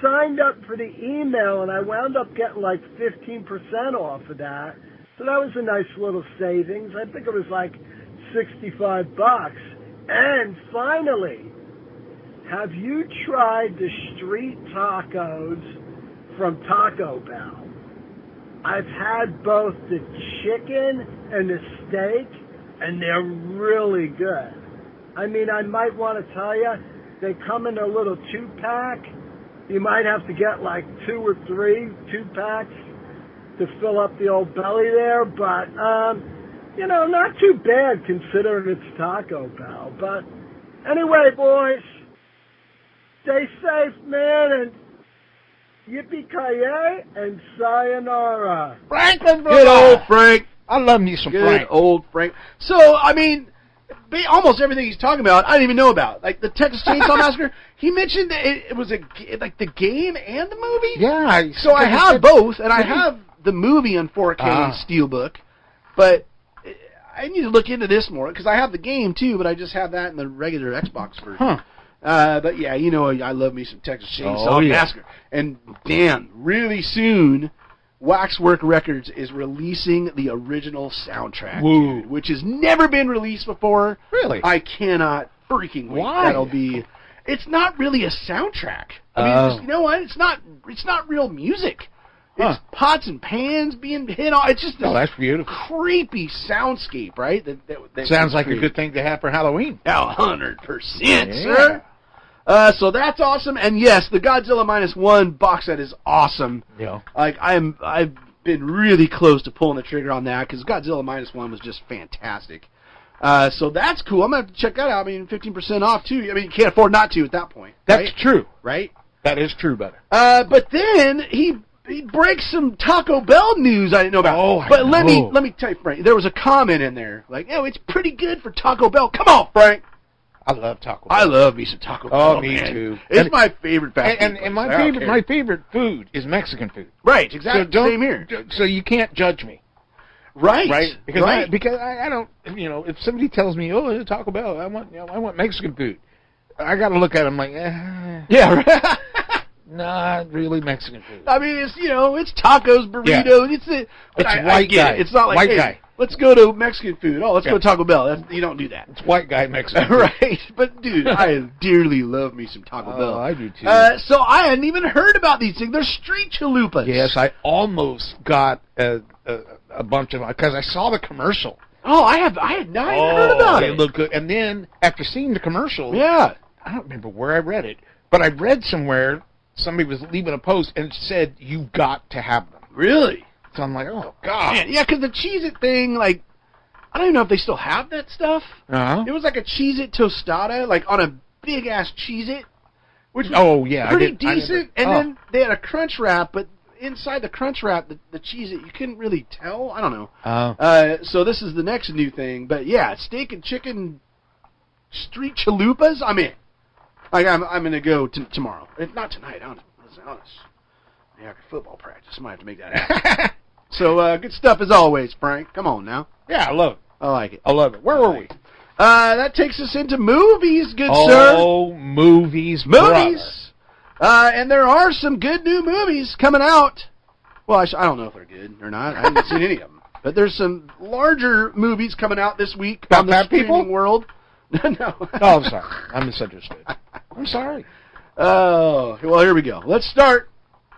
signed up for the email, and I wound up getting like 15% off of that. So that was a nice little savings. I think it was like $65. And finally, have you tried the street tacos from Taco Bell? I've had both the chicken and the steak, and they're really good. I mean, I might want to tell you, they come in a little 2-pack. You might have to get like 2 or 3 2-packs to fill up the old belly there, but, not too bad considering it's Taco Bell. But anyway, boys, stay safe, man, and yippee-ki-yay and sayonara. Franklin, brother. Good old Frank. I love me some Frank. Good old Frank. So, I mean, almost everything he's talking about, I didn't even know about. Like the Texas Chainsaw Massacre, he mentioned that it was like the game and the movie? Yeah. So I have both, and I have the movie on 4K Steelbook, but I need to look into this more, because I have the game too, but I just have that in the regular Xbox version. But yeah, I love me some Texas Chainsaw Massacre. And damn, really soon, Waxwork Records is releasing the original soundtrack, dude, which has never been released before. Really? I cannot freaking wait. Why? That'll be. It's not really a soundtrack. I mean, you know what? It's not real music. It's pots and pans being hit on. It's just this that's beautiful, creepy soundscape, right? That sounds like a good thing to have for Halloween. 100%, sir. So that's awesome, and yes, the Godzilla -1 box set is awesome. Yeah. Like I've been really close to pulling the trigger on that because Godzilla -1 was just fantastic. So that's cool. I'm gonna have to check that out. I mean, 15% off too. I mean, you can't afford not to at that point. That's true, right? That is true, brother. But then he breaks some Taco Bell news I didn't know about. But let me tell you, Frank. There was a comment in there like, it's pretty good for Taco Bell. Come on, Frank. I love Taco Bell. I love me some Taco Bell. Oh, me too. It's my favorite fast food. And my favorite food is Mexican food. Right, exactly. So same here. So you can't judge me. Right. Because I don't, if somebody tells me, it's Taco Bell, I want Mexican food. I got to look at them like, Yeah, right. Not really Mexican food. I mean, it's it's tacos, burrito. Yeah. But It's I white get guy. it. It's not like White hey, guy. let's go to Mexican food. Oh, let's Yeah. go to Taco Bell. You don't do that. It's white guy Mexican food. Right, but dude, I dearly love me some Taco Bell. I do too. So I hadn't even heard about these things. They're street chalupas. Yes, I almost got a bunch of them because I saw the commercial. Oh, I had not even heard about they it. look good. And then after seeing the commercial, Yeah. I don't remember where I read it, but I read somewhere somebody was leaving a post and it said you've got to have them. Really? So I'm like, oh god. Man, yeah, because the Cheez-It thing, like, I don't even know if they still have that stuff. Uh-huh. It was like a Cheez-It tostada, like on a big ass Cheez-It, which was Oh yeah, pretty I never- decent. And then they had a Crunch Wrap, but inside the Crunch Wrap, the Cheez-It, you couldn't really tell. I don't know. So this is the next new thing, but yeah, steak and chicken street chalupas. I'm in. Like I'm gonna go tomorrow. Not tonight. Honest. Yeah, football practice. Might have to make that happen. So good stuff as always, Frank. Come on now. yeah, I love it. I like it. I love it. Where were we? That takes us into movies, good sir. Oh, movies, brother. Movies. And there are some good new movies coming out. Well, I don't know if they're good or not. I haven't seen any of them. But there's some larger movies coming out this week About on the fat streaming people? world. No. Oh, I'm sorry. I misunderstood. I'm sorry. Oh, well, here we go. Let's start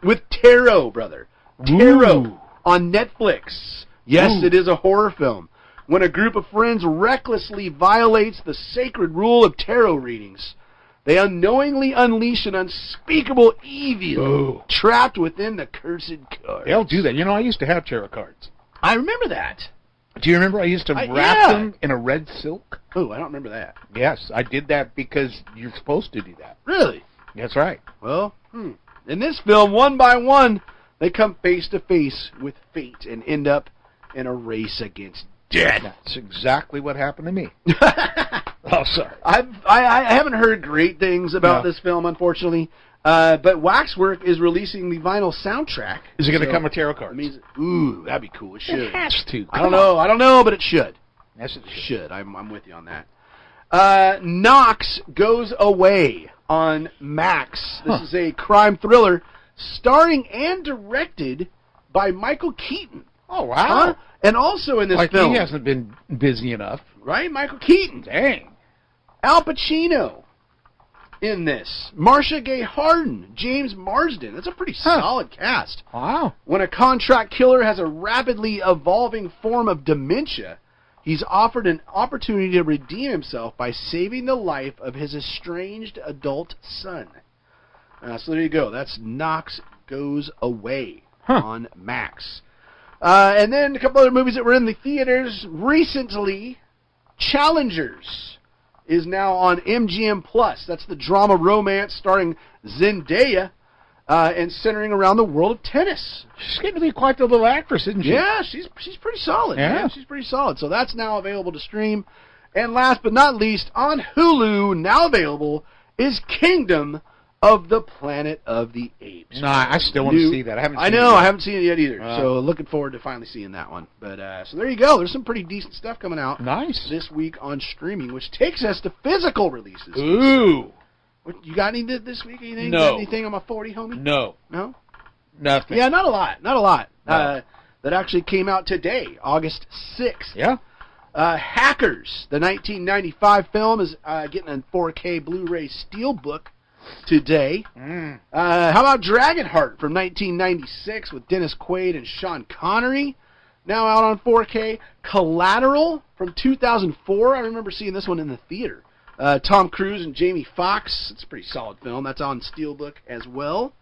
with Tarot, brother. Tarot Ooh. on Netflix. Yes, Ooh. it is a horror film. When a group of friends recklessly violates the sacred rule of tarot readings, they unknowingly unleash an unspeakable evil Ooh. trapped within the cursed cards. They'll do that. You know, I used to have tarot cards. I remember that. Do you remember I used to wrap yeah. them in a red silk? Oh, I don't remember that. Yes, I did that because you're supposed to do that. Really? That's right. Well, in this film, one by one, they come face to face with fate and end up in a race against death. That's exactly what happened to me. Oh, sorry. I haven't heard great things about No. this film, unfortunately. But Waxwork is releasing the vinyl soundtrack. Is it going to So, come with tarot cards? It means, ooh, that'd be cool. It should. It has to. I don't know, but it should. Yes, it It should. should. I'm with you on that. Knox Goes Away on Max. This is a crime thriller starring and directed by Michael Keaton. Oh, wow. Huh? And also in this Like film, he hasn't been busy enough. right? Michael Keaton. Dang. Al Pacino in this. Marcia Gay Harden. James Marsden. That's a pretty solid cast. Wow. When a contract killer has a rapidly evolving form of dementia, he's offered an opportunity to redeem himself by saving the life of his estranged adult son. So there you go. That's Knox Goes Away on Max. And then a couple other movies that were in the theaters recently. Challengers is now on MGM Plus. That's the drama romance starring Zendaya and centering around the world of tennis. She's getting to be quite the little actress, isn't she? Yeah, she's pretty solid. Yeah. Man. She's pretty solid. So that's now available to stream. And last but not least, on Hulu, now available, is Kingdom of the Planet of the Apes. No, I still want to see that. I haven't seen it I yet. haven't seen it yet either. So looking forward to finally seeing that one. But so there you go. There's some pretty decent stuff coming out Nice. this week on streaming, which takes us to physical releases. Ooh. What, you got any this week? Anything? No. Got anything on my 40, homie? No. No? Nothing. Yeah, not a lot. Not a lot. No. That actually came out today, August 6th. Yeah? Hackers, the 1995 film, is getting a 4K Blu-ray Steelbook today. How about Dragonheart from 1996 with Dennis Quaid and Sean Connery? Now out on 4K. Collateral from 2004. I remember seeing this one in the theater. Tom Cruise and Jamie Foxx. It's a pretty solid film. That's on Steelbook as well.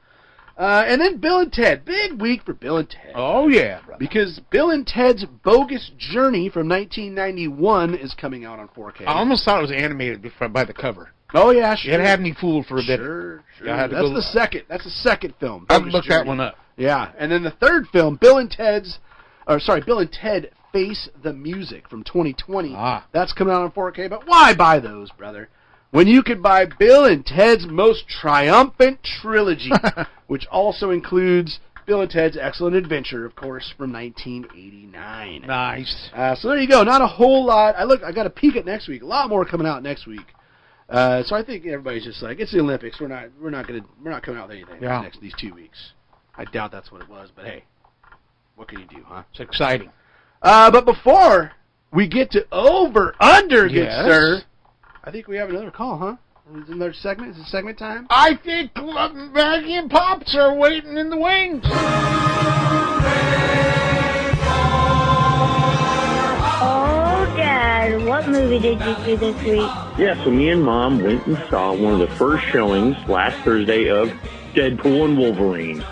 And then Bill and Ted. Big week for Bill and Ted. Oh, yeah, brother. Because Bill and Ted's Bogus Journey from 1991 is coming out on 4K. I almost thought it was animated by the cover. Oh, yeah, sure. It had me fooled for a bit. Sure. Yeah, I had to That's go- the second. That's the second film. I Bogus looked that Journey. one up. Yeah, and then the third film, Bill and Ted Face the Music from 2020. That's coming out on 4K. But why buy those, brother? When you could buy Bill and Ted's Most Triumphant Trilogy, which also includes Bill and Ted's Excellent Adventure, of course, from 1989. Nice. So there you go. Not a whole lot. I got a peek at next week. A lot more coming out next week. So I think everybody's just like, it's the Olympics. We're not coming out with anything these 2 weeks. I doubt that's what it was, but hey, what can you do, huh? It's exciting. But before we get to over/under, good sir, I think we have another call, huh? Is it another segment? Is it segment time? I think Maggie and Pops are waiting in the wings. Oh, Dad, what movie did you see this week? Yeah, so me and Mom went and saw one of the first showings last Thursday of Deadpool and Wolverine,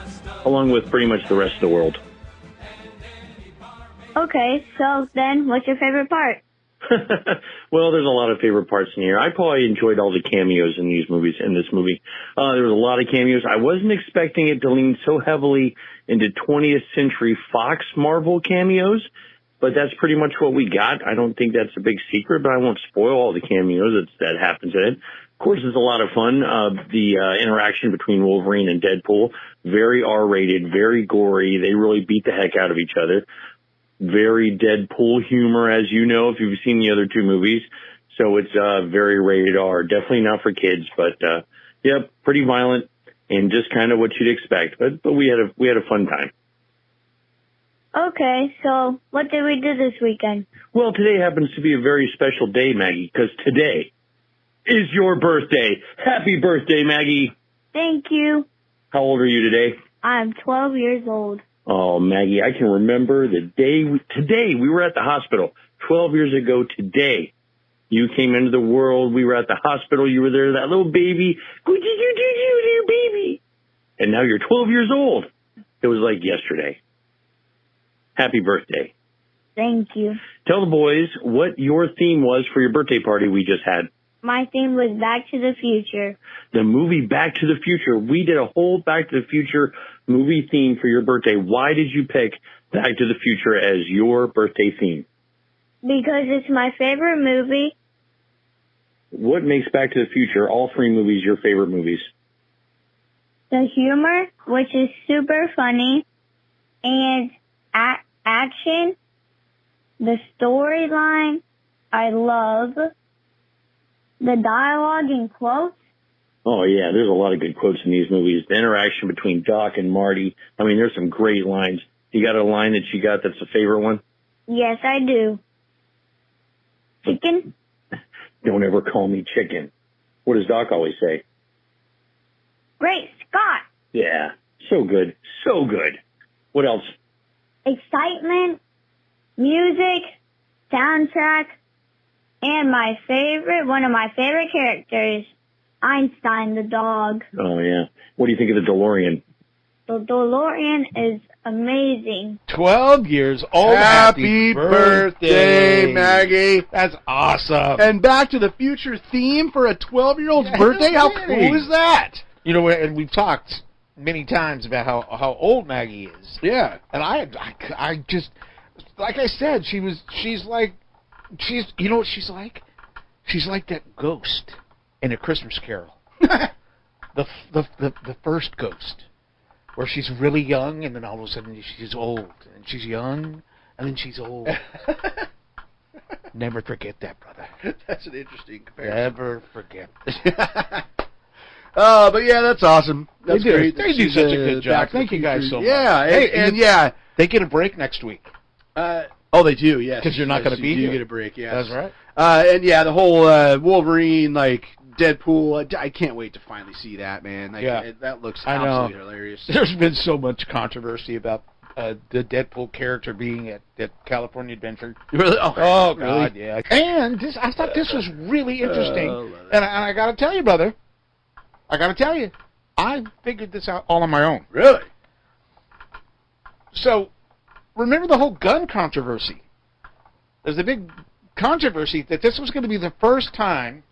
along with pretty much the rest of the world. Okay, so then what's your favorite part? Well, there's a lot of favorite parts in here. I probably enjoyed all the cameos in this movie. There was a lot of cameos. I wasn't expecting it to lean so heavily into 20th Century Fox Marvel cameos, but that's pretty much what we got. I don't think that's a big secret, but I won't spoil all the cameos that happens in it. Of course, it's a lot of fun. The interaction between Wolverine and Deadpool, very R-rated, very gory. They really beat the heck out of each other. Very Deadpool humor, as you know, if you've seen the other two movies. So it's very rated R. Definitely not for kids, but pretty violent and just kind of what you'd expect. But we had a fun time. Okay, so what did we do this weekend? Well, today happens to be a very special day, Maggie, because today is your birthday. Happy birthday, Maggie. Thank you. How old are you today? I'm 12 years old. Oh, Maggie, I can remember the day today we were at the hospital 12 years ago today. You came into the world. We were at the hospital. You were there, that little baby. Baby. And now you're 12 years old. It was like yesterday. Happy birthday. Thank you. Tell the boys what your theme was for your birthday party we just had. My theme was Back to the Future. The movie Back to the Future. We did a whole Back to the Future movie theme for your birthday. Why did you pick Back to the Future as your birthday theme? Because it's my favorite movie. What makes Back to the Future, all three movies, your favorite movies? The humor, which is super funny, and action, the storyline, I love. The dialogue and quotes. Oh, yeah, there's a lot of good quotes in these movies. The interaction between Doc and Marty. I mean, there's some great lines. You got a line that you got that's a favorite one? Yes, I do. Chicken? Don't ever call me chicken. What does Doc always say? Great Scott! Yeah, so good. So good. What else? Excitement, music, soundtrack, and one of my favorite characters, Einstein the dog. Oh, yeah. What do you think of the DeLorean? The DeLorean is amazing. 12 years old. Happy birthday, Maggie. That's awesome. And Back to the Future theme for a 12-year-old's birthday? How cool is that? You know, and we've talked many times about how old Maggie is. Yeah. And I just, like I said, she's like, you know what she's like? She's like that ghost in A Christmas Carol. the first ghost, where she's really young and then all of a sudden she's old, and she's young and then she's old. Never forget that, brother. That's an interesting comparison. Never forget. But yeah, that's awesome. That's great. They do such a good job. Thank you guys so much. Yeah, and yeah, they get a break next week. Oh, they do, yes. Because you're not going to be you here. You get a break, yes. That's right. And yeah, the whole Wolverine, like, Deadpool, I can't wait to finally see that, man. Like, yeah. That looks absolutely hilarious. There's been so much controversy about the Deadpool character being at California Adventure. Really? Oh God, yeah. And I thought this was really interesting. And I got to tell you, brother, I figured this out all on my own. Really? So, remember the whole gun controversy? There's a big controversy that this was going to be the first time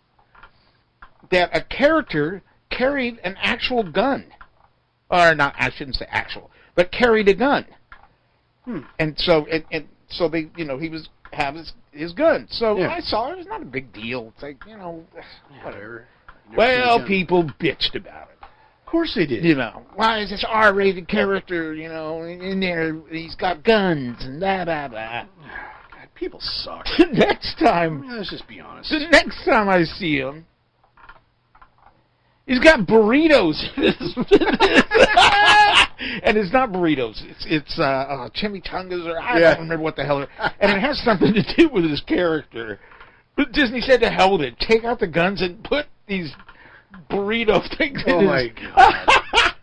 that a character carried an actual gun. Or not, I shouldn't say actual, but carried a gun. And so so they, he was have his gun. So I saw it was not a big deal. It's like, whatever. Well, people bitched about it. Of course they did. Why is this R-rated character, in there, he's got guns and blah, blah, blah. God, people suck. Next time, let's just be honest. The next time I see him, He's got burritos. And it's not burritos. It's chimichangas, or I don't remember what the hell. And it has something to do with his character. But Disney said to hell with it. Take out the guns and put these burrito things in my God.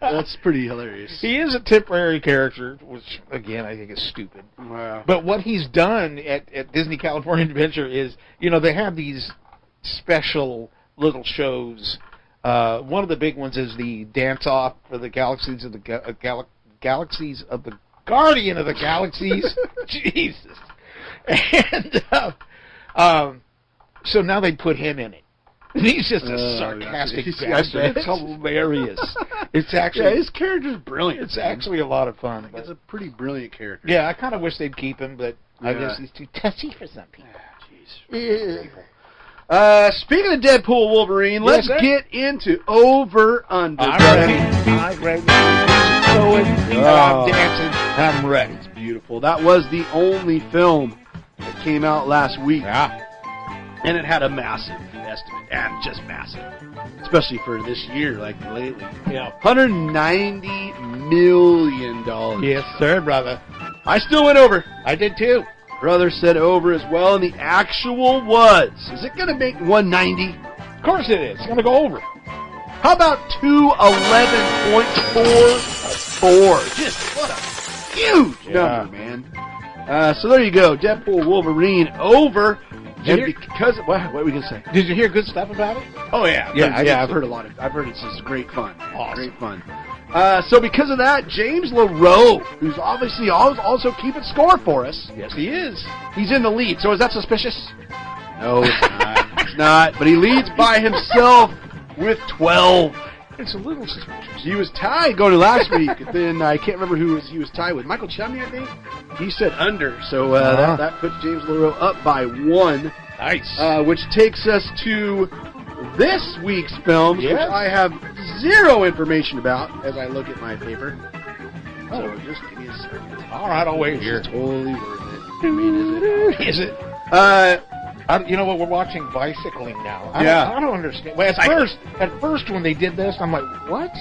That's pretty hilarious. He is a temporary character, which, again, I think is stupid. Wow. But what he's done at Disney California Adventure is, they have these special little shows. One of the big ones is the dance-off for the Galaxies of the Galaxies of the Guardian of the Galaxies. Jesus. And so now they put him in it. He's just a sarcastic bastard. It's hilarious. It's actually his character's brilliant. It's actually a lot of fun. It's a pretty brilliant character. Yeah, I kind of wish they'd keep him, but I guess he's too touchy for some people. Jeez. Speaking of Deadpool Wolverine, let's get into Over Under. I'm ready. I'm dancing. I'm ready. It's beautiful. That was the only film that came out last week. Yeah. And it had a massive estimate. And just massive. Especially for this year, like lately. Yeah. $190 million. Yes, sir, brother. I still went over. I did too. Brother said over as well, and the actual was. Is it going to make 190? Of course it is. It's going to go over. How about 211.44? Just what a huge number, man. So there you go. Deadpool Wolverine over. And because what were we gonna say? Did you hear good stuff about it? Oh yeah, I've heard a lot of. I've heard it's just great fun. Awesome. Great fun. So because of that, James LaRoe, who's obviously also keeping score for us. Yes, he is. He's in the lead. So is that suspicious? No, it's not. It's not. But he leads by himself with 12. It's a little suspicious. He was tied going to last week. Then I can't remember who he was tied with. Michael Chumney, I think. He said under. So that puts James LaRoe up by 1. Nice. Which takes us to this week's films, Yes. which I have zero information about as I look at my paper. So just give me a second. All right, I'll wait here. It's totally worth it. I mean, is it? Is it? You know what? We're watching bicycling now. I don't understand. Well, at first when they did this, I'm like, what?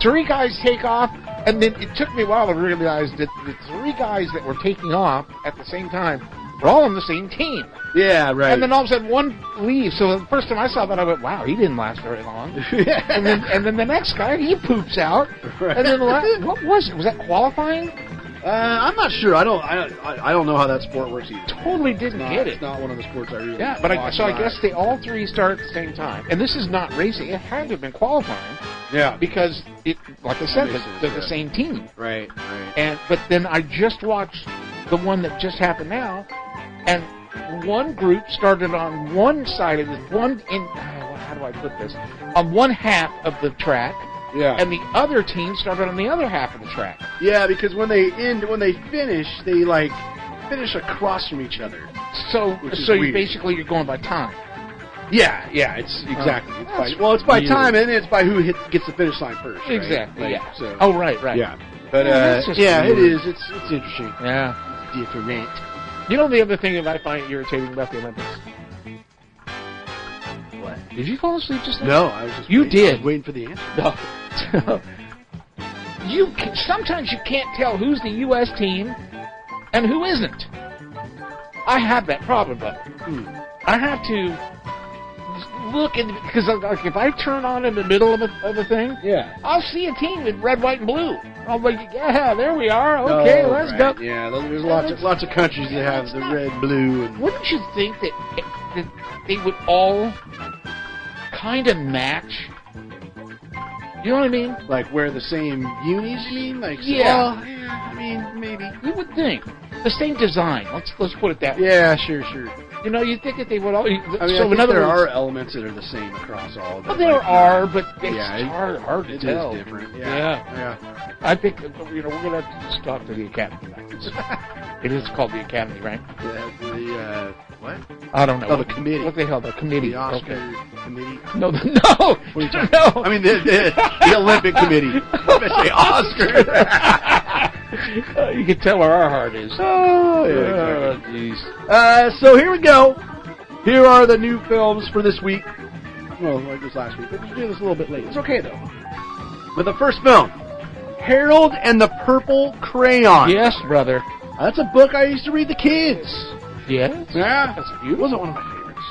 3 guys take off, and then it took me a while to realize that the 3 guys that were taking off at the same time were all on the same team. Yeah, right. And then all of a sudden one leaves. So the first time I saw that, I went, wow, he didn't last very long. and then the next guy, he poops out. Right. And then what was it? Was that qualifying? I'm not sure. I don't know how that sport works either. Totally didn't get it. It's not one of the sports I really. Yeah, but I guess they all 3 start at the same time. And this is not racing. It had to have been qualifying. Yeah. Because it, like I said, makes they're sense, the same team. Right. But then I just watched the one that just happened now, and one group started on one side of how do I put this? On one half of the track. Yeah. And the other team started on the other half of the track. Yeah, because when they finish, they finish across from each other. So weird. you're going by time. Yeah, it's exactly. It's by time, and it's by who gets the finish line first. Right? Exactly. Yeah. So. Oh, right. Yeah. But that's just it weird. is. It's interesting. Yeah. It's different. You know the other thing that I find irritating about the Olympics? What? Did you fall asleep just now? No, I was just. You waiting. did. I was waiting for the answer. No. Sometimes you can't tell who's the U.S. team and who isn't. I have that problem, but I have to look because if I turn on in the middle of a thing, I'll see a team in red, white, and blue. I'll be like, yeah, there we are. Okay, let's go. Yeah, there's lots of countries that have the red, blue, and. Wouldn't you think that they would all kind of match? You know what I mean? Like wear the same unis, you mean? Like yeah. I mean, maybe. You would think. The same design. Let's put it that way. Yeah, sure. You know, you'd think that they would all. I mean, so I think in other there words, are elements that are the same across all. Well, there are, but it's hard to it tell. It is different. Yeah. I think we're gonna have to just talk to the Academy. It is called the Academy, right? The what? I don't know. Oh, the committee. What the hell? The committee. The Oscar committee. No. What are you talking about? I mean, the Olympic committee. I say Oscar. You can tell where our heart is. Oh, jeez. So here we go. Here are the new films for this week. Well, like this last week. But we're doing this a little bit late. It's okay, though. But the first film, Harold and the Purple Crayon. Yes, brother. That's a book I used to read the kids. Yes? Yeah. It wasn't one of my favorites.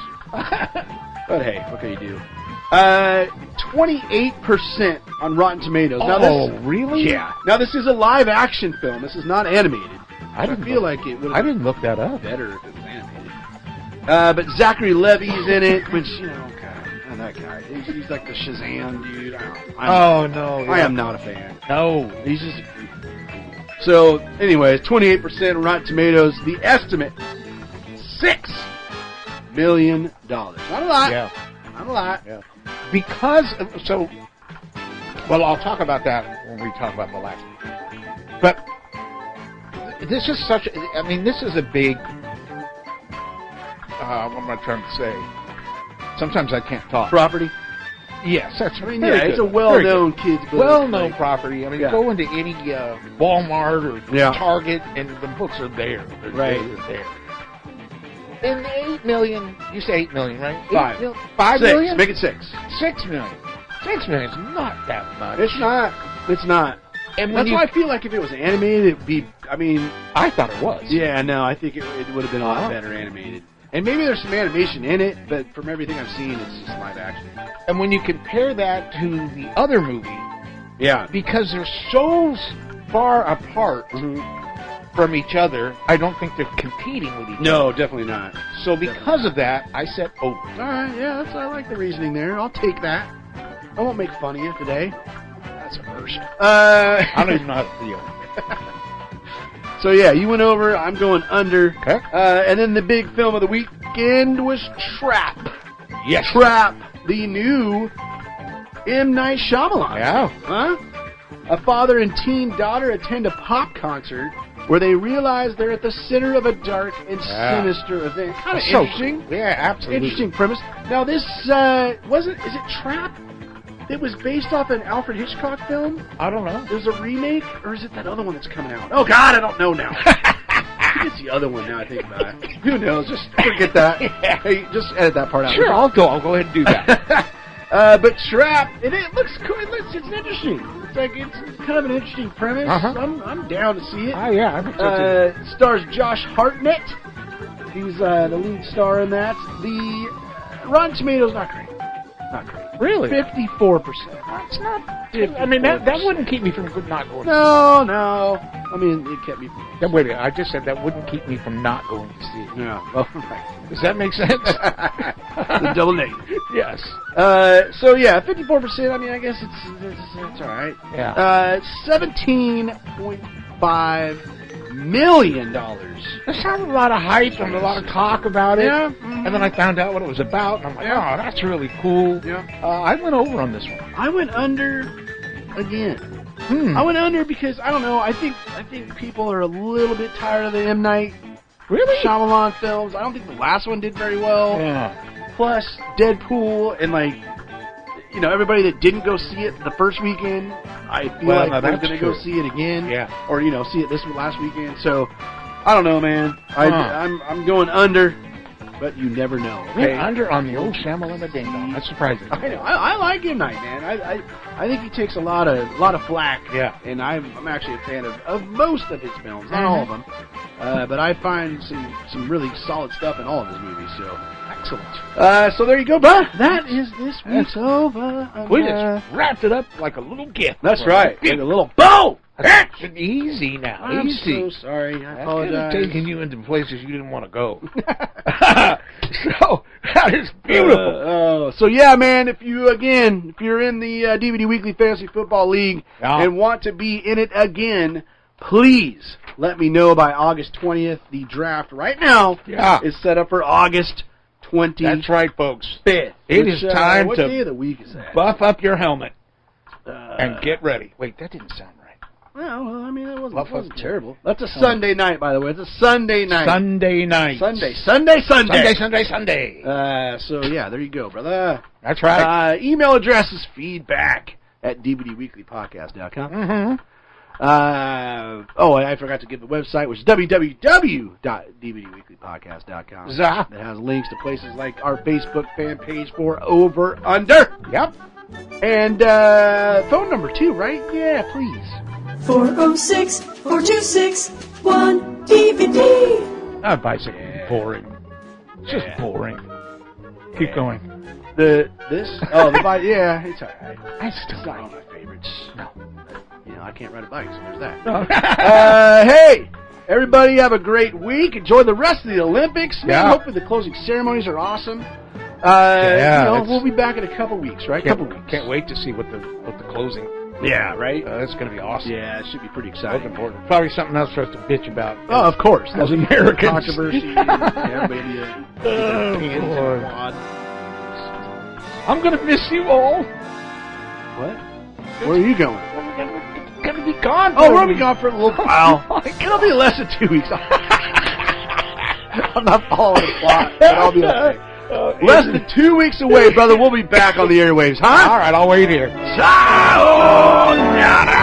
But hey, what can you do? 28% on Rotten Tomatoes. Now this, really? Yeah. Now this is a live action film. This is not animated. I feel like it would. I didn't look that up. Better if it was animated. But Zachary Levi's in it, which God, that guy. He's like the Shazam dude. I am not a fan. No, he's just. So, anyways, 28% on Rotten Tomatoes. The estimate, $6 million. Not a lot. Yeah. Not a lot. Yeah. Because well, I'll talk about that when we talk about the last one. But this is this is a big. What am I trying to say? Sometimes I can't talk. Property. Yes, that's very good. It's a well-known kids' book. Well-known property. I mean, Yeah. go into any Walmart or Yeah. Target, and the books are there. Right. They're there. And the 8 million, you say 8 million, right? 5. 5 6. million? Make it 6. 6 million. 6 million is not that much. It's not. It's not. And That's why I feel like if it was animated, it'd be. I mean, I thought it was. yeah, no, I think it would have been a lot better animated. And maybe there's some animation in it, but from everything I've seen, it's just live action. And when you compare that to the other movie, Yeah. because they're so far apart from each other, I don't think they're competing with each other. No, definitely not. So because of that, I said over. All right, yeah, I like the reasoning there. I'll take that. I won't make fun of you today. That's a first. I I don't even know how to feel. So yeah, you went over. I'm going under. Okay. And then the big film of the weekend was Trap. Yes. Trap, the new M. Night Shyamalan. Yeah. Huh? A father and teen daughter attend a pop concert where they realize they're at the center of a dark and sinister event. Kind of So interesting. cool. Yeah, absolutely. Interesting premise. Now this is it Trap? It was based off an Alfred Hitchcock film? I don't know. There's a remake, or is it that other one that's coming out? Oh God, I don't know now. I think it's the other one now I think about it. Who knows? Just forget that. Hey, just edit that part out. Sure, I'll go ahead and do that. But Trap, it looks cool. It's interesting. It's kind of an interesting premise. I'm down to see it. Oh yeah, I think so too. Stars Josh Hartnett. He's the lead star in that. The Rotten Tomatoes not great. Not great. Really? 54%. It's not. I mean, that wouldn't keep me from not going. No. I mean, it kept me from. Wait a minute. I just said that wouldn't keep me from not going to see it. Yeah. Well, right. Does that make sense? The double negative. Yes. So yeah, 54%. I mean, I guess it's all right. Yeah. $17.5 million. There's not a lot of hype and a lot of talk about it. Yeah. And then I found out what it was about, and I'm like, oh, that's really cool. Yeah. I went over on this one. I went under again. I went under because I don't know. I think people are a little bit tired of the M. Night Shyamalan films. I don't think the last one did very well. Yeah. Plus Deadpool and everybody that didn't go see it the first weekend, I feel like they're going to go see it again. Yeah. Or see it this last weekend. So I don't know, man. I'm going under. But you never know. Okay? Under on the old Shyamalan Ding Dong. That's surprising. I know. I like M. Night, man. I think he takes a lot of flack. Yeah. And I'm actually a fan of most of his films, not all of them. But I find some really solid stuff in all of his movies. So excellent. So there you go, bud. That is this week's over. We just wrapped it up like a little gift. That's right. Like a little bow. Easy now. I'm Easy. so sorry. I That's apologize. taking you into places you didn't want to go. So that is beautiful. So yeah, man. If you're in the DVD Weekly Fantasy Football League and want to be in it again, please let me know by August 20th. The draft right now is set up for August 20th. That's right, folks. 5th. It is time what to day of the week is that? buff up your helmet and get ready. Wait, that didn't sound right. Well, I mean, it wasn't terrible. That's a Sunday night, by the way. It's a Sunday night. Sunday night. Sunday. Sunday. So, yeah, there you go, brother. That's right. Email address is feedback@dvdweeklypodcast.com. I forgot to give the website, which is www.dvdweeklypodcast.com. Zah. That has links to places like our Facebook fan page for Over Under. Yep. And phone number too, right? Yeah, please. 406-426-1DVD. I'd buy something boring. It's just boring. Keep going. The bike. Yeah, it's all right. I still It's not like one of it. my favorites. No. I can't ride a bike, so there's that. No. Hey, everybody have a great week. Enjoy the rest of the Olympics. Man, Yeah. hopefully the closing ceremonies are awesome. We'll be back in a couple weeks, right? Couple weeks. Can't wait to see what the closing. Yeah, right? That's going to be awesome. Yeah, it should be pretty That's exciting. important. Probably something else for us to bitch about. Oh, of course. As Americans. Controversy. Yeah, maybe boy. I'm going to miss you all. What? Where are you going? We're going to be gone. Oh, we're going to be gone for a little while. It'll be less than 2 weeks. I'm not following the plot, but I'll be okay. Less than 2 weeks away, brother. We'll be back on the airwaves, huh? All right, I'll wait here. Sayonara.